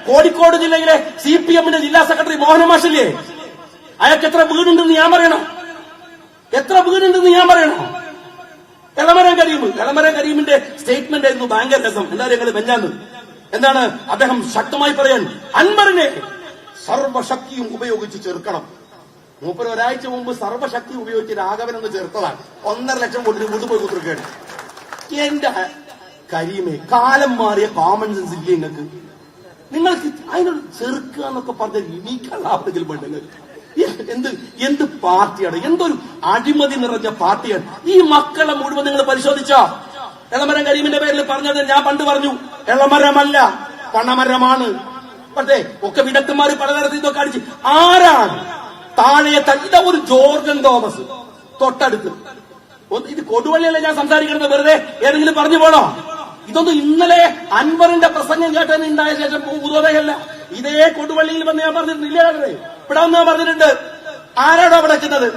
കോഴിക്കോട് ജില്ലയിലെ CPM-ന്റെ ജില്ലാ സെക്രട്ടറി മോഹന മാഷില്ലേ? അയാൾക്ക് എത്ര വീടുണ്ടെന്ന് ഞാൻ പറയണോ? എളമരം കരീമിന്റെ സ്റ്റേറ്റ്മെന്റ് ആയിരുന്നു ഭയങ്കര രസം. എന്താ ഞങ്ങൾ ബെഞ്ചാന്ന് എന്താണ് അദ്ദേഹം ശക്തമായി പറയാൻ, അൻവറിനെ സർവശക്തിയും ഉപയോഗിച്ച് ചെറുക്കണം. മൂപ്പര് ഒരാഴ്ച മുമ്പ് സർവശക്തി ഉപയോഗിച്ച് രാഘവനെന്ന് ചേർത്തതാണ്. 1.5 ലക്ഷം കൊണ്ടിന് വീട്ടിൽ പോയി കുത്തിരിക്കുകയാണ്. എന്റെ കരീമേ, കാലം മാറിയ കോമൺ സെൻസ് ഇല്ലേ നിങ്ങൾക്ക്? നിങ്ങൾക്ക് അതിനോട് ചെറുക്കുക എന്നൊക്കെ പറഞ്ഞ എനിക്കല്ലാതെങ്കിലും പെണ്ണുങ്ങൾ എന്ത് പാർട്ടിയാണ്? എന്തൊരു അഴിമതി നിറഞ്ഞ പാർട്ടിയാണ്. ഈ മക്കളെ മുഴുവൻ നിങ്ങൾ പരിശോധിച്ചോ? എളമരം കരീമിന്റെ പേരിൽ പറഞ്ഞത് ഞാൻ പണ്ട് പറഞ്ഞു, എളമരമല്ല പണമരമാണ്. പക്ഷേ ഒക്കെ വിദഗ്ധന്മാർ പലതരത്തിൽ ഇതൊക്കെ അടിച്ച് ആരാണ് താഴെ ഇതാ ഒരു ജോർജൻ തോമസ് തൊട്ടടുത്ത്. ഇത് കൊടുവള്ളിയല്ലേ ഞാൻ സംസാരിക്കുന്നത്, വെറുതെ ഏതെങ്കിലും പറഞ്ഞു പോണോ? ഇതൊന്നും ഇന്നലെ അൻവറിന്റെ പ്രസംഗം കേട്ടതിന് ഉണ്ടായ ശേഷം ഉദോദയല്ല. ഇതേ കൊടുവള്ളിയിൽ വന്ന് ഞാൻ പറഞ്ഞിട്ടില്ലേ? ഇവിടെ വന്ന് ഞാൻ പറഞ്ഞിട്ടുണ്ട്. ആരാണോ അവിടെ വെക്കുന്നത്?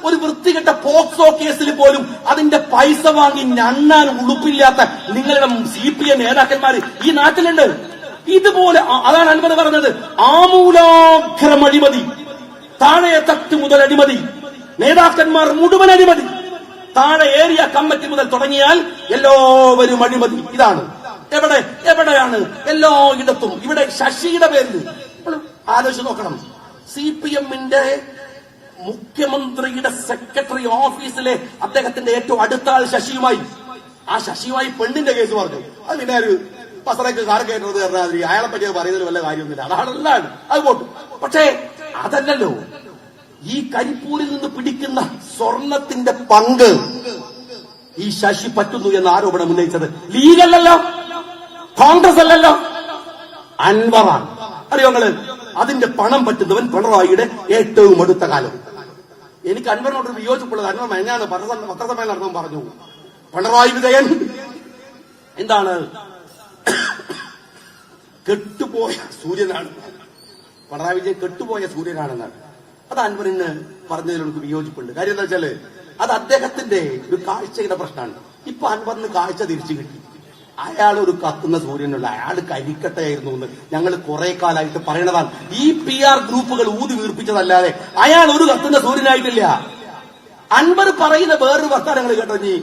ഒരു വൃത്തികെട്ട പോക്സോ കേസിൽ പോലും അതിന്റെ പൈസ വാങ്ങി ഞണ്ണാൻ ഉളുപ്പില്ലാത്ത നിങ്ങളുടെ CPM നേതാക്കന്മാര് ഈ നാട്ടിലുണ്ട്. ഇതുപോലെ അതാണ് അൻവർ പറഞ്ഞത്, ആമൂലാഗ്രം അഴിമതി, താഴെ തട്ട് മുതൽ അഴിമതി, നേതാക്കന്മാർ മുഴുവൻ അഴിമതി, താഴെ ഏരിയ കമ്മിറ്റി മുതൽ തുടങ്ങിയാൽ എല്ലാവരും അഴിമതി. ഇതാണ് എവിടെയാണ് എല്ലായിടത്തും. ഇവിടെ ശശിയുടെ പേരിൽ ആലോചിച്ച് നോക്കണം. CPM-ന്റെ മുഖ്യമന്ത്രിയുടെ സെക്രട്ടറി ഓഫീസിലെ അദ്ദേഹത്തിന്റെ ഏറ്റവും അടുത്ത ആൾ ശശിയുമായി, ആ ശശിയുമായി പെണ്ണിന്റെ കേസ് പറഞ്ഞു. അത് പിന്നെ ഒരു പസറയ്ക്ക് കാർ കയറ്റുന്നത് പറഞ്ഞാൽ അയാളെ പറ്റി പറയുന്നതിൽ വല്ല കാര്യമൊന്നുമില്ല. അതാണെല്ലാം അത് പോട്ടു. പക്ഷേ അതല്ലല്ലോ, ഈ കരിപ്പൂരിൽ നിന്ന് പിടിക്കുന്ന സ്വർണത്തിന്റെ പങ്ക് ഈ ശശി പറ്റുന്നു എന്ന ആരോപണം ഉന്നയിച്ചത് ലീഗല്ലല്ലോ, കോൺഗ്രസ് അല്ലല്ലോ, അൻവറാണ്. അറിയോ നിങ്ങള്? അതിന്റെ പണം പറ്റുന്നവൻ പിണറായിയുടെ ഏറ്റവും അടുത്ത കാലം. എനിക്ക് അൻവറിനോട് വിയോജിപ്പുള്ളത്, അൻവർ മെഞ്ഞാണ് പത്രസമ്മേളനം നടത്തുമ്പോൾ പറഞ്ഞു, പിണറായി വിജയൻ എന്താണ് കെട്ടുപോയ സൂര്യനാണ്, പിണറായി വിജയൻ കെട്ടുപോയ സൂര്യനാണെന്നാണ്. അത് അൻവറിന് പറഞ്ഞതിൽ എനിക്ക് വിയോജിപ്പുണ്ട്. കാര്യം എന്താ വെച്ചാല് അത് അദ്ദേഹത്തിന്റെ ഒരു കാഴ്ചയുടെ പ്രശ്നമാണ്. ഇപ്പൊ അൻവറിന് കാഴ്ച തിരിച്ചു കിട്ടി. അയാൾ ഒരു കത്തുന്ന സൂര്യനുള്ള, അയാൾ കരിക്കട്ടയായിരുന്നു എന്ന് ഞങ്ങൾ കുറെ കാലമായിട്ട് പറയണതാണ്. ഈ PR ഗ്രൂപ്പുകൾ ഊതി വീർപ്പിച്ചതല്ലാതെ അയാൾ ഒരു കത്തുന്ന സൂര്യനായിട്ടില്ല. അൻവർ പറയുന്ന വേറൊരു വർത്താനങ്ങൾ കേട്ടോ. ഇനി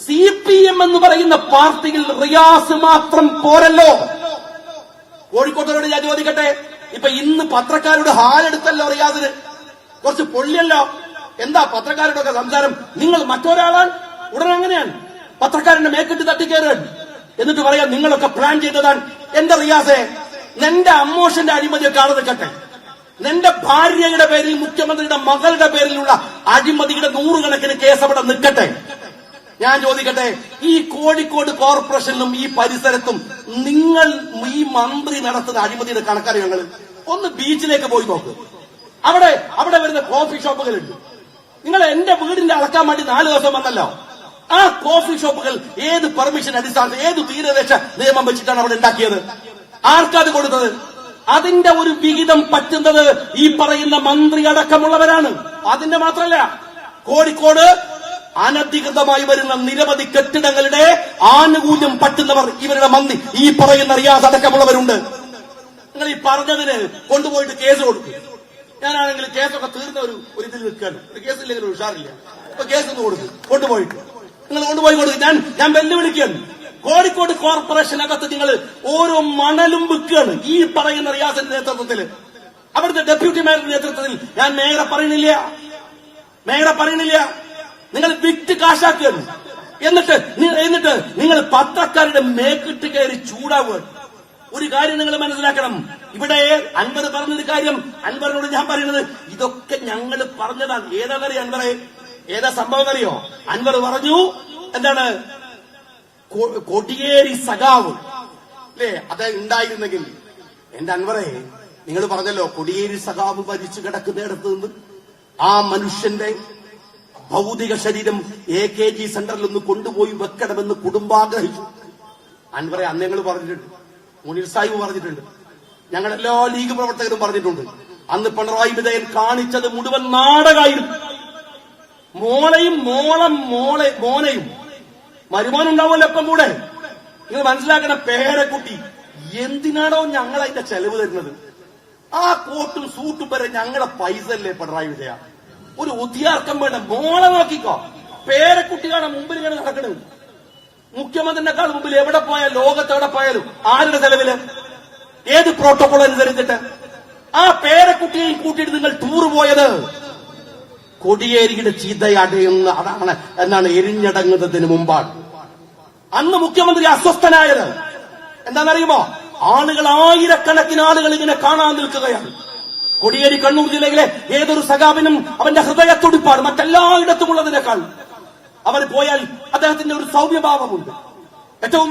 CPM എന്ന് പറയുന്ന പാർട്ടിയിൽ റിയാസ് മാത്രം പോരല്ലോ. കോഴിക്കോട്ടോട് ഞാൻ ചോദിക്കട്ടെ, ഇപ്പൊ ഇന്ന് പത്രക്കാരുടെ ഹാലെടുത്തല്ലോ റിയാസിന്, കുറച്ച് പൊള്ളിയല്ലോ. എന്താ പത്രക്കാരുടെ ഒക്കെ സംസാരം? നിങ്ങൾ മറ്റൊരാളാണ്. ഉടനെ അങ്ങനെയാണ് പത്രക്കാരന്റെ മേക്കെട്ട് തട്ടിക്കയറുകയാണ്. എന്നിട്ട് പറയാം നിങ്ങളൊക്കെ പ്ലാൻ ചെയ്തതാണ്. എന്റെ റിയാസെ, നിന്റെ അമ്മോഷന്റെ അഴിമതിയൊക്കെ ആണ് നിൽക്കട്ടെ. നിന്റെ ഭാര്യയുടെ പേരിൽ, മുഖ്യമന്ത്രിയുടെ മകളുടെ പേരിലുള്ള അഴിമതിയുടെ 100 കണക്കിന് കേസ് അവിടെ നിൽക്കട്ടെ. ഞാൻ ചോദിക്കട്ടെ, ഈ കോഴിക്കോട് കോർപ്പറേഷനിലും ഈ പരിസരത്തും നിങ്ങൾ ഈ മന്ത്രി നടത്തുന്ന അഴിമതിയുടെ കണക്കാണ്. ഞങ്ങൾ ഒന്ന് ബീച്ചിലേക്ക് പോയി നോക്ക്. അവിടെ വരുന്ന കോഫി ഷോപ്പുകളുണ്ട്. നിങ്ങൾ എന്റെ വീടിന്റെ അളക്കാൻ വേണ്ടി 4 ദിവസം വന്നല്ലോ. ആ കോഫി ഷോപ്പുകൾ ഏത് പെർമിഷൻ അടിസ്ഥാനത്തിൽ, ഏത് തീരദേശ നിയമം വെച്ചിട്ടാണ് അവിടെ ഉണ്ടാക്കിയത്? ആർക്കത് കൊടുത്തത്? അതിന്റെ ഒരു വിഹിതം പറ്റുന്നത് ഈ പറയുന്ന മന്ത്രി അടക്കമുള്ളവരാണ്. അതിന്റെ മാത്രമല്ല, കോഴിക്കോട് അനധികൃതമായി വരുന്ന നിരവധി കെട്ടിടങ്ങളുടെ ആനുകൂല്യം പറ്റുന്നവർ ഇവരുടെ മന്ത്രി, ഈ പറയുന്ന റിയാസ് അടക്കമുള്ളവരുണ്ട്. നിങ്ങൾ ഈ പറഞ്ഞതിന് കൊണ്ടുപോയിട്ട് കേസ് കൊടുക്കും. ഞാനാണെങ്കിൽ കേസൊക്കെ തീർന്ന ഒരു ഇതിൽ നിൽക്കുകയാണ്. ഒരു കേസില്ലെങ്കിൽ ഒരു ഉഷാറില്ല. അപ്പൊ കേസ് ഒന്ന് കൊടുക്കും, കൊണ്ടുപോയിട്ട് നിങ്ങൾ കൊണ്ടുപോയി കൊടുക്കും. ഞാൻ വെല്ലുവിളിക്കുകയാണ്. കോഴിക്കോട് കോർപ്പറേഷനകത്ത് നിങ്ങൾ ഓരോ മണലും വിൽക്കുകയാണ് ഈ പറയുന്ന റിയാസിന്റെ നേതൃത്വത്തിൽ, അവിടുത്തെ ഡെപ്യൂട്ടി മേയറുടെ നേതൃത്വത്തിൽ. ഞാൻ മേയറെ പറയണില്ല, നിങ്ങൾ വിറ്റ് കാശാക്കുകയാണ്. എന്നിട്ട് നിങ്ങൾ പത്രക്കാരുടെ മേക്കിട്ട് കയറി ചൂടാവുക. ഒരു കാര്യം നിങ്ങൾ മനസ്സിലാക്കണം. ഇവിടെ അൻവർ പറഞ്ഞൊരു കാര്യം, അൻവറിനോട് ഞാൻ പറയുന്നത്, ഇതൊക്കെ ഞങ്ങൾ പറഞ്ഞതാണ്. ഏതാണെന്നറിയോ അൻവറെ? ഏതാ സംഭവം അറിയോ? അൻവർ പറഞ്ഞു, എന്താണ്, കൊടിയേരി സഖാവ് അല്ലേ അത് ഉണ്ടായിരുന്നെങ്കിൽ. എന്റെ അൻവറെ, നിങ്ങൾ പറഞ്ഞല്ലോ കൊടിയേരി സഖാവ് മരിച്ചു കിടക്കുന്നിടത്ത് നിന്ന് ആ മനുഷ്യന്റെ ഭൗതിക ശരീരം AKG സെന്ററിൽ ഒന്ന് കൊണ്ടുപോയി വെക്കണമെന്ന് കുടുംബാഗ്രഹിച്ചു. അൻവറെ, അന്ന് ഞങ്ങൾ പറഞ്ഞിട്ടുണ്ട്, മുനീർ സാഹിബ് പറഞ്ഞിട്ടുണ്ട്, ഞങ്ങളെല്ലാ ലീഗ് പ്രവർത്തകരും പറഞ്ഞിട്ടുണ്ട്. അന്ന് പിണറായി വിജയൻ കാണിച്ചത് മുഴുവൻ നാടകമായിരുന്നു. മോനെയും മരുമാനുണ്ടാവുമല്ലോ എപ്പം കൂടെ. നിങ്ങൾ മനസ്സിലാക്കണം, പേരക്കുട്ടി എന്തിനാണോ ഞങ്ങൾ അതിന്റെ ചെലവ് തരുന്നത്? ആ കോട്ടും സൂട്ടും വരെ ഞങ്ങളെ പൈസ അല്ലേ പിണറായി വിജയ? ഒരു ഉദ്യാർക്കം വേണ്ട. മോളെ നോക്കിക്കോ, പേരക്കുട്ടികളുടെ മുമ്പിൽ ഇങ്ങനെ നടക്കണത്. മുഖ്യമന്ത്രിനേക്കാൾ മുമ്പിൽ എവിടെ പോയാലും, ലോകത്ത് എവിടെ പോയാലും ആരുടെ ചെലവില്, ഏത് പ്രോട്ടോകോൾ അനുസരിച്ചിട്ട്? ആ പേരക്കുട്ടിയെയും കൂട്ടിയിട്ട് നിങ്ങൾ ടൂർ പോയത് കൊടിയേരിയുടെ ചിതയടയുന്ന അതാണ് എന്നാണ് എരിഞ്ഞടങ്ങുന്നതിന് മുമ്പാണ്. അന്ന് മുഖ്യമന്ത്രി അസ്വസ്ഥനായത് എന്താണെന്നറിയുമോ? ആളുകൾ, ആയിരക്കണക്കിന് ആളുകൾ ഇങ്ങനെ കാണാൻ നിൽക്കുകയാണ്. കൊടിയേരി കണ്ണൂർ ജില്ലയിലെ ഏതൊരു സഖാവിനും അവന്റെ ഹൃദയത്തുടിപ്പാണ് മറ്റെല്ലായിടത്തും ഉള്ളതിനേക്കാൾ. അവർ പോയാൽ അദ്ദേഹത്തിന്റെ ഒരു സൗമ്യഭാവമുണ്ട്. ഏറ്റവും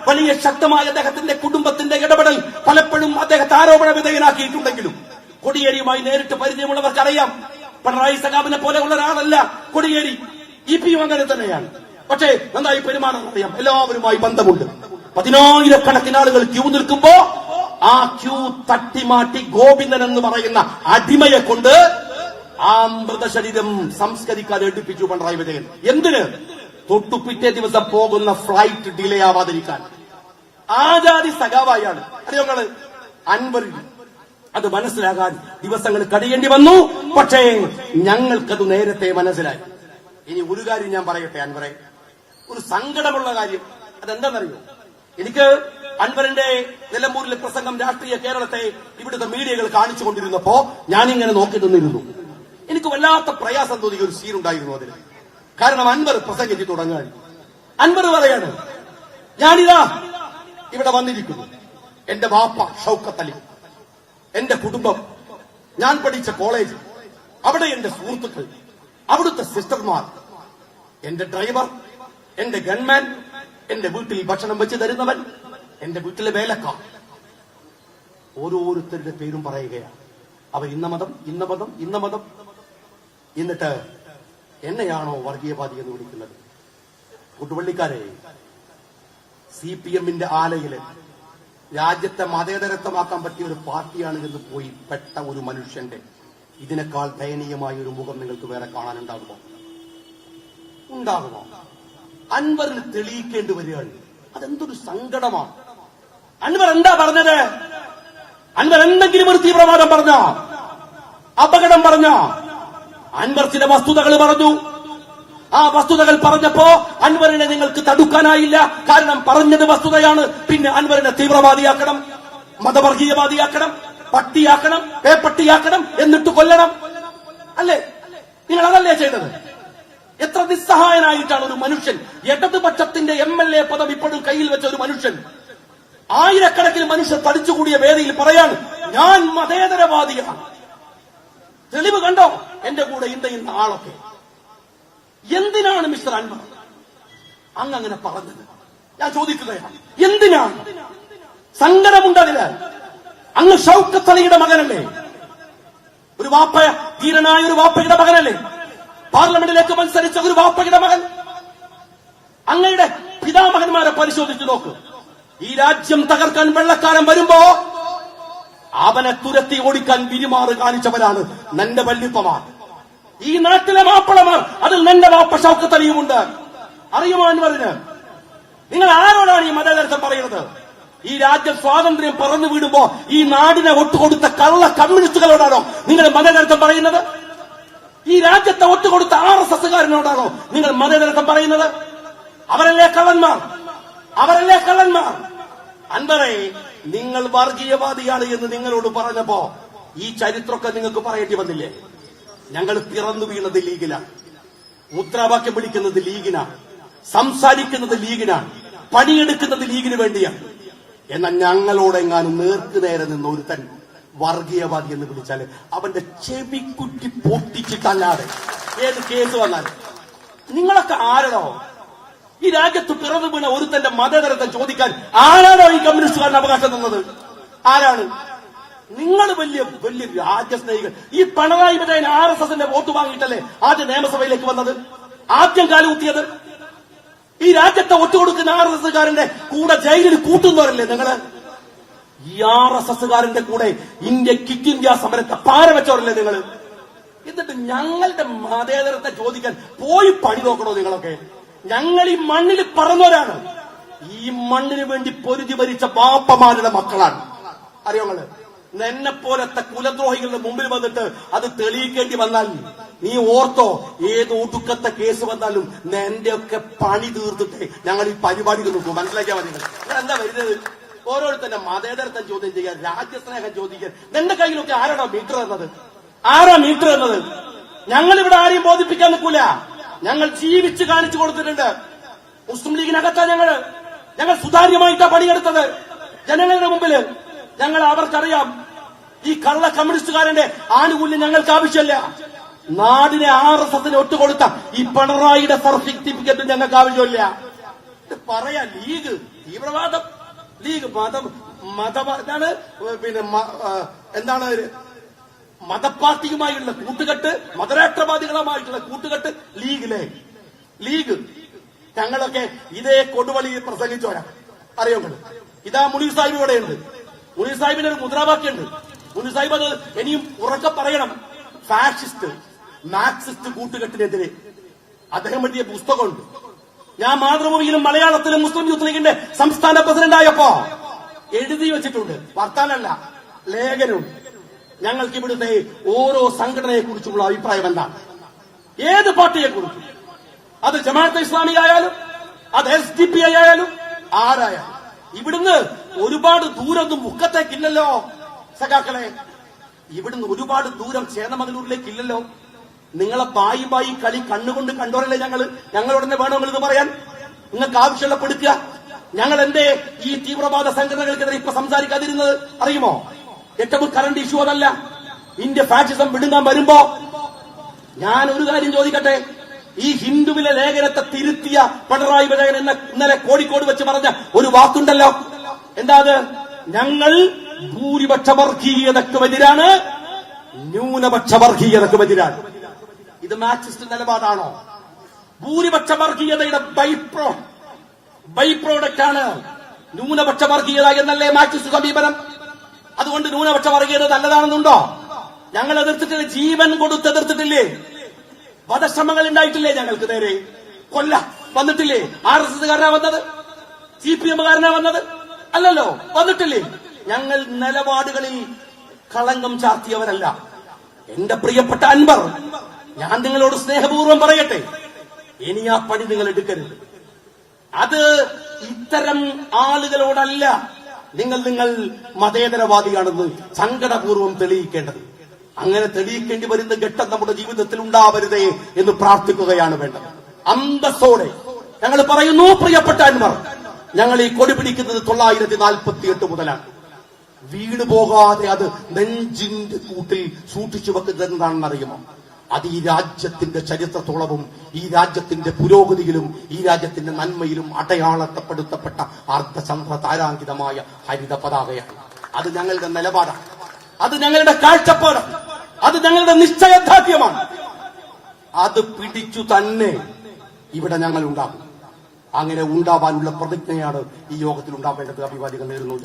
വലിയ ശക്തമായ അദ്ദേഹത്തിന്റെ കുടുംബത്തിന്റെ ഇടപെടൽ പലപ്പോഴും അദ്ദേഹത്തെ ആരോപണ വിധേയനാക്കിയിട്ടുണ്ടെങ്കിലും കൊടിയേരിയുമായി നേരിട്ട് പരിചയമുള്ളവർക്കറിയാം, പിണറായി സഖാവിനെ പോലെയുള്ള ഒരാളല്ല കൊടിയേരി. ഇപിയും അങ്ങനെ തന്നെയാണ്. പക്ഷേ നന്നായി പെരുമാറാൻ അറിയാം, എല്ലാവരുമായി ബന്ധമുണ്ട്. 10,000-കണക്കിന് ആളുകൾ ക്യൂ നിൽക്കുമ്പോ ആ ക്യൂ തട്ടിമാറ്റി ഗോവിന്ദൻ എന്ന് പറയുന്ന അടിമയെ കൊണ്ട് ആ മൃതശരീരം സംസ്കരിക്കാൻ എടുപ്പിച്ചു പിണറായി വിജയൻ. എന്തിന്? തൊട്ടു പിറ്റേ ദിവസം പോകുന്ന ഫ്ലൈറ്റ് ഡിലേ ആവാതിരിക്കാൻ. ആജാതി സഖാവായാണ്. അറിയോങ്ങള് അൻവറിൽ അത് മനസ്സിലാകാൻ ദിവസങ്ങൾ കഴിയേണ്ടി വന്നു. പക്ഷേ ഞങ്ങൾക്കത് നേരത്തെ മനസ്സിലായി. ഇനി ഒരു കാര്യം ഞാൻ പറയട്ടെ അൻവറെ, ഒരു സങ്കടമുള്ള കാര്യം. അതെന്താണെന്നറിയോ? എനിക്ക് അൻവറിന്റെ നിലമ്പൂരിലെ പ്രസംഗം രാഷ്ട്രീയ കേരളത്തെ ഇവിടുത്തെ മീഡിയകൾ കാണിച്ചുകൊണ്ടിരുന്നപ്പോ ഞാനിങ്ങനെ നോക്കി നിന്നിരുന്നു. എനിക്ക് വല്ലാത്ത പ്രയാസം തോന്നിയ ഒരു സീനുണ്ടായിരുന്നു അതിൽ. കാരണം അൻവർ പ്രസംഗിച്ച് തുടങ്ങാൻ. അൻവർ പറയാണ്, ഞാനിതാ ഇവിടെ വന്നിരിക്കുന്നു. എന്റെ വാപ്പ ഷൗക്കത്ത് അലി, എന്റെ കുടുംബം, ഞാൻ പഠിച്ച കോളേജ്, അവിടെ എന്റെ സുഹൃത്തുക്കൾ, അവിടുത്തെ സിസ്റ്റർമാർ, എന്റെ ഡ്രൈവർ, എന്റെ ഗൺമാൻ, എന്റെ വീട്ടിൽ ഭക്ഷണം വെച്ച് തരുന്നവൻ, എന്റെ വീട്ടിലെ വേലക്കാർ, ഓരോരുത്തരുടെ പേരും പറയുകയാണ്. അവർ ഇന്ന മതം, ഇന്ന മതം, ഇന്ന മതം. എന്നിട്ട് എന്നെയാണോ വർഗീയവാദി എന്ന് വിളിക്കുന്നത്? കൂട്ടുപള്ളിക്കാരെ, CPM-ന്റെ ആലയില് രാജ്യത്തെ മതേതരത്വമാക്കാൻ പറ്റിയ ഒരു പാർട്ടിയാണ് എന്ന് പോയി പെട്ട ഒരു മനുഷ്യന്റെ ഇതിനേക്കാൾ ദയനീയമായ ഒരു മുഖം നിങ്ങൾക്ക് വേറെ കാണാനുണ്ടാകുമോ? ഉണ്ടാകുമോ? അൻവറിന് തെളിയിക്കേണ്ടി വരികയാണ്. അതെന്തൊരു സങ്കടമാണ്. അൻവർ എന്താ പറഞ്ഞത്? അൻവർ എന്തെങ്കിലും ഒരു തീവ്രവാദം പറഞ്ഞ, അപകടം പറഞ്ഞ? അൻവർ ചില വസ്തുതകൾ പറഞ്ഞു. ആ വസ്തുതകൾ പറഞ്ഞപ്പോ അൻവറിനെ നിങ്ങൾക്ക് തടുക്കാനായില്ല. കാരണം പറഞ്ഞത് വസ്തുതയാണ്. പിന്നെ അൻവറിനെ തീവ്രവാദിയാക്കണം, മതവർഗീയവാദിയാക്കണം, പട്ടിയാക്കണം, പേപ്പട്ടിയാക്കണം, എന്നിട്ട് കൊല്ലണം. അല്ലേ? നിങ്ങൾ അതല്ലേ ചെയ്തത്? എത്ര നിസ്സഹായനായിട്ടാണ് ഒരു മനുഷ്യൻ, ഇടതുപക്ഷത്തിന്റെ MLA പദം ഇപ്പോഴും കയ്യിൽ വെച്ച ഒരു മനുഷ്യൻ, ആയിരക്കണക്കിന് മനുഷ്യർ തടിച്ചുകൂടിയ വേദിയിൽ പറയാണ്, ഞാൻ മതേതരവാദിയാണ്. തെളിവ് കണ്ടോ? എന്റെ കൂടെ ഇന്ന ആളൊക്കെ. എന്തിനാണ് മിസ്റ്റർ അൻവർ അങ്ങനെ പറഞ്ഞത്? ഞാൻ ചോദിക്കുകയാണ്, എന്തിനാണ്? സങ്കടമുണ്ടതിന്. അങ്ങ് ഷൗക്കത്ത് അലിയുടെ മകനല്ലേ? ഒരു വാപ്പ, ധീരനായ ഒരു വാപ്പയുടെ മകനല്ലേ? പാർലമെന്റിലേക്ക് മത്സരിച്ച ഒരു വാപ്പയുടെ മകൻ. അങ്ങയുടെ പിതാമഹന്മാരെ പരിശോധിച്ചു നോക്ക്. ഈ രാജ്യം തകർക്കാൻ വെള്ളക്കാരൻ വരുമ്പോ അവനെ തുരത്തി ഓടിക്കാൻ വിരിമാറ് കാണിച്ചവരാണ് നന്റെ വല്യപ്പമാർ, ഈ നാട്ടിലെ മാപ്പിളമാർ. അതിൽ നന്റെ വാപ്പ ഷൗക്കത്ത് അലിയുമുണ്ട്. അറിയുമോ അൻവറിന്? നിങ്ങൾ ആരോടാണ് ഈ മതേതരത്വം പറയുന്നത്? ഈ രാജ്യം സ്വാതന്ത്ര്യം പറന്നു വീടുമ്പോ ഈ നാടിനെ ഒട്ടുകൊടുത്ത കള്ള കമ്മ്യൂണിസ്റ്റുകളോടാണോ നിങ്ങൾ മതേതരത്വം പറയുന്നത്? ഈ രാജ്യത്തെ ഒറ്റുകൊടുത്ത RSSകാരനോടാണോ നിങ്ങൾ മതേതരത്വം പറയുന്നത്? അവരല്ലേ കള്ളന്മാർ, അവരല്ലേ കള്ളന്മാർ. അൻവറെ, നിങ്ങൾ വർഗീയവാദിയാണ് എന്ന് നിങ്ങളോട് പറഞ്ഞപ്പോ ഈ ചരിത്രമൊക്കെ നിങ്ങൾക്ക് പറയേണ്ടി വന്നില്ലേ? ഞങ്ങൾ പിറന്നു വീണത് ലീഗിലാണ്, മുദ്രാവാക്യം വിളിക്കുന്നത് ലീഗിനാണ്, സംസാരിക്കുന്നത് ലീഗിനാണ്, പണിയെടുക്കുന്നത് ലീഗിന് വേണ്ടിയാണ്. എന്നാൽ ഞങ്ങളോടെങ്ങാനും നേർക്കുനേരെ നിന്ന് ഒരുത്തൻ വർഗീയവാദി എന്ന് വിളിച്ചാൽ അവന്റെ ചെവിക്കുറ്റി പൊട്ടിച്ചിട്ടല്ലാതെ ഏത് കേസ് വന്നാലും നിങ്ങളൊക്കെ ആരാണോ? ഈ രാജ്യത്ത് പിറന്നു വീണ ഒരുത്തന്റെ മതേതരത്വം ചോദിക്കാൻ ആരാണോ ഈ കമ്മ്യൂണിസ്റ്റുകാരന് അവകാശം തന്നത്? ആരാണ്? നിങ്ങൾ വലിയ വലിയ രാജ്യസ്നേഹികൾ. ഈ പിണറായി വിജയൻ RSSന്റെ വോട്ട് വാങ്ങിയിട്ടല്ലേ ആദ്യം നിയമസഭയിലേക്ക് വന്നത്, ആദ്യം കാലുകുത്തിയത്? ഈ രാജ്യത്തെ ഒറ്റുകൊടുക്കുന്ന RSSകാരന്റെ കൂടെ ജയിലിൽ കൂട്ടുന്നവരല്ലേ നിങ്ങള്? ഈ RSSകാരന്റെ കൂടെ ക്വിറ്റ് ഇന്ത്യ സമരത്തെ പാര വെച്ചവരല്ലേ നിങ്ങള്? എന്നിട്ട് ഞങ്ങളുടെ മതേതരത്തെ ചോദിക്കാൻ പോയി പണി നോക്കണോ നിങ്ങളൊക്കെ? ഞങ്ങൾ ഈ മണ്ണിൽ പറന്നവരാണ്, ഈ മണ്ണിന് വേണ്ടി പൊരുതി ഭരിച്ച ബാപ്പമാരുടെ മക്കളാണ്. അറിയോങ്ങള്, എന്നെ പോലത്തെ കുലദ്രോഹികളുടെ മുമ്പിൽ വന്നിട്ട് അത് തെളിയിക്കേണ്ടി വന്നാൽ നീ ഓർത്തോ, ഏത് ഒടുക്കത്തെ കേസ് വന്നാലും എന്റെ ഒക്കെ പണി തീർത്തിട്ട് ഞങ്ങൾ ഈ പരിപാടികൾ നോക്കും. മനസ്സിലാക്കിയാൽ മതി. നിങ്ങൾ എന്താ വരുന്നത്? ഓരോരുത്തരുടെ മതേതരത്വം ചോദ്യം ചെയ്യുക, രാജ്യസ്നേഹം ചോദിക്കുക. നിന്റെ കയ്യിലൊക്കെ ആരാണോ മീറ്റർ എന്നത്? ആരാ മീറ്റർ എന്നത്? ഞങ്ങൾ ഇവിടെ ആരെയും ബോധിപ്പിക്കാൻ നിൽക്കൂല. ഞങ്ങൾ ജീവിച്ച് കാണിച്ചു കൊടുത്തിട്ടുണ്ട്. മുസ്ലിം ലീഗിനകത്താ ഞങ്ങൾ സുതാര്യമായിട്ടാ പണിയെടുത്തത് ജനങ്ങളുടെ മുമ്പില്. ഞങ്ങൾ അവർക്കറിയാം ഈ കള്ള കമ്മ്യൂണിസ്റ്റുകാരന്റെ ആനുകൂല്യം ഞങ്ങൾക്ക് ആവശ്യമില്ല. നാടിനെ RSSന് ഒറ്റുകൊടുത്ത ഈ പിണറായിയുടെ സർട്ടിഫിക്കറ്റ് ഞങ്ങൾക്ക് ആവശ്യമില്ല. പറയാ ലീഗ് തീവ്രവാദം, ലീഗ് എന്താണ് എന്താണ് മതപാർട്ടിയുമായുള്ള കൂട്ടുകെട്ട്, മതരാഷ്ട്രവാദികളുമായിട്ടുള്ള കൂട്ടുകെട്ട് ലീഗ് ഞങ്ങളൊക്കെ ഇതേ കൊടുവള്ളിയിൽ പ്രസംഗിച്ചോരാ. അറിയുമ്പോൾ ഇതാ മുനീർ സാഹിബ് ഇവിടെയുണ്ട്. മുനീർ സാഹിബിന് ഒരു മുദ്രാവാക്യമുണ്ട്. മുനീർ സാഹിബ് അത് ഇനിയും ഉറക്കെ പറയണം. ഫാഷിസ്റ്റ് മാർക്സിസ്റ്റ് കൂട്ടുകെട്ടിനെതിരെ അദ്ദേഹം എഴുതിയ പുസ്തകമുണ്ട്. ഞാൻ മാതൃഭൂമിയിലും മലയാളത്തിലും മുസ്ലിം യൂത്ത് ലീഗിന്റെ സംസ്ഥാന പ്രസിഡന്റായപ്പോ എഴുതി വെച്ചിട്ടുണ്ട്. വർത്താനല്ല, ലേഖനം. ഞങ്ങൾക്ക് ഇവിടുത്തെ ഓരോ സംഘടനയെ കുറിച്ചുള്ള അഭിപ്രായം എന്താണ്, ഏത് പാർട്ടിയെ കുറിച്ചും, അത് ജമാഅത്തെ ഇസ്ലാമി ആയാലും അത് SDP ആയാലും ആരായാലും. ഇവിടുന്ന് ഒരുപാട് ദൂരമൊന്നും മുക്കത്തേക്കില്ലല്ലോ സഖാക്കളെ. ഇവിടുന്ന് ഒരുപാട് ദൂരം ചേന്നമംഗലൂരിലേക്കില്ലല്ലോ. നിങ്ങളെ ബായി കളി കണ്ണുകൊണ്ട് കണ്ടോരല്ലേ ഞങ്ങളോടനെ വേണോ ഇത് പറയാൻ? നിങ്ങൾക്ക് ആവശ്യമുള്ള പെടുക്കുക. ഞങ്ങൾ എന്തേ ഈ തീവ്രവാദ സംഘടനകൾക്കെതിരെ ഇപ്പൊ സംസാരിക്കാതിരുന്നത് അറിയുമോ? ഏറ്റവും കറണ്ട് ഇഷ്യൂ അതല്ല. ഇന്ത്യ ഫാഷിസം വിടുങ്ങാൻ വരുമ്പോ ഞാൻ ഒരു കാര്യം ചോദിക്കട്ടെ. ഈ ഹിന്ദുവിലെ ലേഖനത്തെ തിരുത്തിയ പിണറായി വിജയൻ ഇന്നലെ കോഴിക്കോട് വെച്ച് പറഞ്ഞ ഒരു വാക്കുണ്ടല്ലോ. എന്താ അത്? ഞങ്ങൾ ഭൂരിപക്ഷ വർഗീയതയ്ക്കും എതിരാണ്, ന്യൂനപക്ഷ വർഗീയതയ്ക്കും എതിരാണ്. ഇത് മാർക്സിസ്റ്റ് നിലപാടാണോ? ഭൂരിപക്ഷ വർഗീയതയുടെ ബൈ പ്രോഡക്റ്റ് ആണ് ന്യൂനപക്ഷ വർഗീയത എന്നല്ലേ മാർക്സിസ്റ്റ് സമീപനം. അതുകൊണ്ട് ന്യൂനപക്ഷ വർഗീയത നല്ലതാണെന്നുണ്ടോ? ഞങ്ങൾ എതിർത്തിട്ടില്ലേ? ജീവൻ കൊടുത്ത് എതിർത്തിട്ടില്ലേ? വധശ്രമങ്ങൾ ഉണ്ടായിട്ടില്ലേ? ഞങ്ങൾക്ക് നേരെ കൊല്ല വന്നിട്ടില്ലേ? RSSകാരനാ വന്നത്? CPMകാരനാ വന്നത്? അല്ലല്ലോ, വന്നിട്ടില്ലേ? ഞങ്ങൾ നിലപാടുകളിൽ കളങ്കം ചാർത്തിയവരല്ല. എന്റെ പ്രിയപ്പെട്ട അൻവർ, ഞാൻ നിങ്ങളോട് സ്നേഹപൂർവ്വം പറയട്ടെ, ഇനി ആ പണി നിങ്ങൾ എടുക്കരുത്. അത് ഇത്തരം ആളുകളോടല്ല നിങ്ങൾ മതേതരവാദിയാണെന്ന് സങ്കടപൂർവ്വം തെളിയിക്കേണ്ടത്. അങ്ങനെ തെളിയിക്കേണ്ടി വരുന്ന ഘട്ടം നമ്മുടെ ജീവിതത്തിൽ ഉണ്ടാവരുതേ എന്ന് പ്രാർത്ഥിക്കുകയാണ് വേണ്ടത്. അന്തസ്സോടെ ഞങ്ങൾ പറയുന്നു, പ്രിയപ്പെട്ട അൻവർ, ഞങ്ങൾ ഈ കൊടി പിടിക്കുന്നത് 948 മുതലാണ്. വീട് പോകാതെ അത് നെഞ്ചിന്റെ കൂട്ടിൽ സൂക്ഷിച്ചു വെക്കുന്നത് എന്താണെന്ന് അറിയുമോ? അത് ഈ രാജ്യത്തിന്റെ ചരിത്രത്തോളവും ഈ രാജ്യത്തിന്റെ പുരോഗതിയിലും ഈ രാജ്യത്തിന്റെ നന്മയിലും അടയാളപ്പെടുത്തപ്പെട്ട അർദ്ധചന്ദ്ര താരാങ്കിതമായ ഹരിത പതാകയാണ്. അത് ഞങ്ങളുടെ നിലപാടാണ്, അത് ഞങ്ങളുടെ കാഴ്ചപ്പാടാണ്, അത് ഞങ്ങളുടെ നിശ്ചയദാർഢ്യമാണ്. അത് പിടിച്ചു തന്നെ ഇവിടെ ഞങ്ങൾ ഉണ്ടാകും. അങ്ങനെ ഉണ്ടാവാനുള്ള പ്രതിജ്ഞയാണ് ഈ യോഗത്തിൽ ഉണ്ടാവേണ്ടത്. അഭിവാദികൾ നേരുന്നു.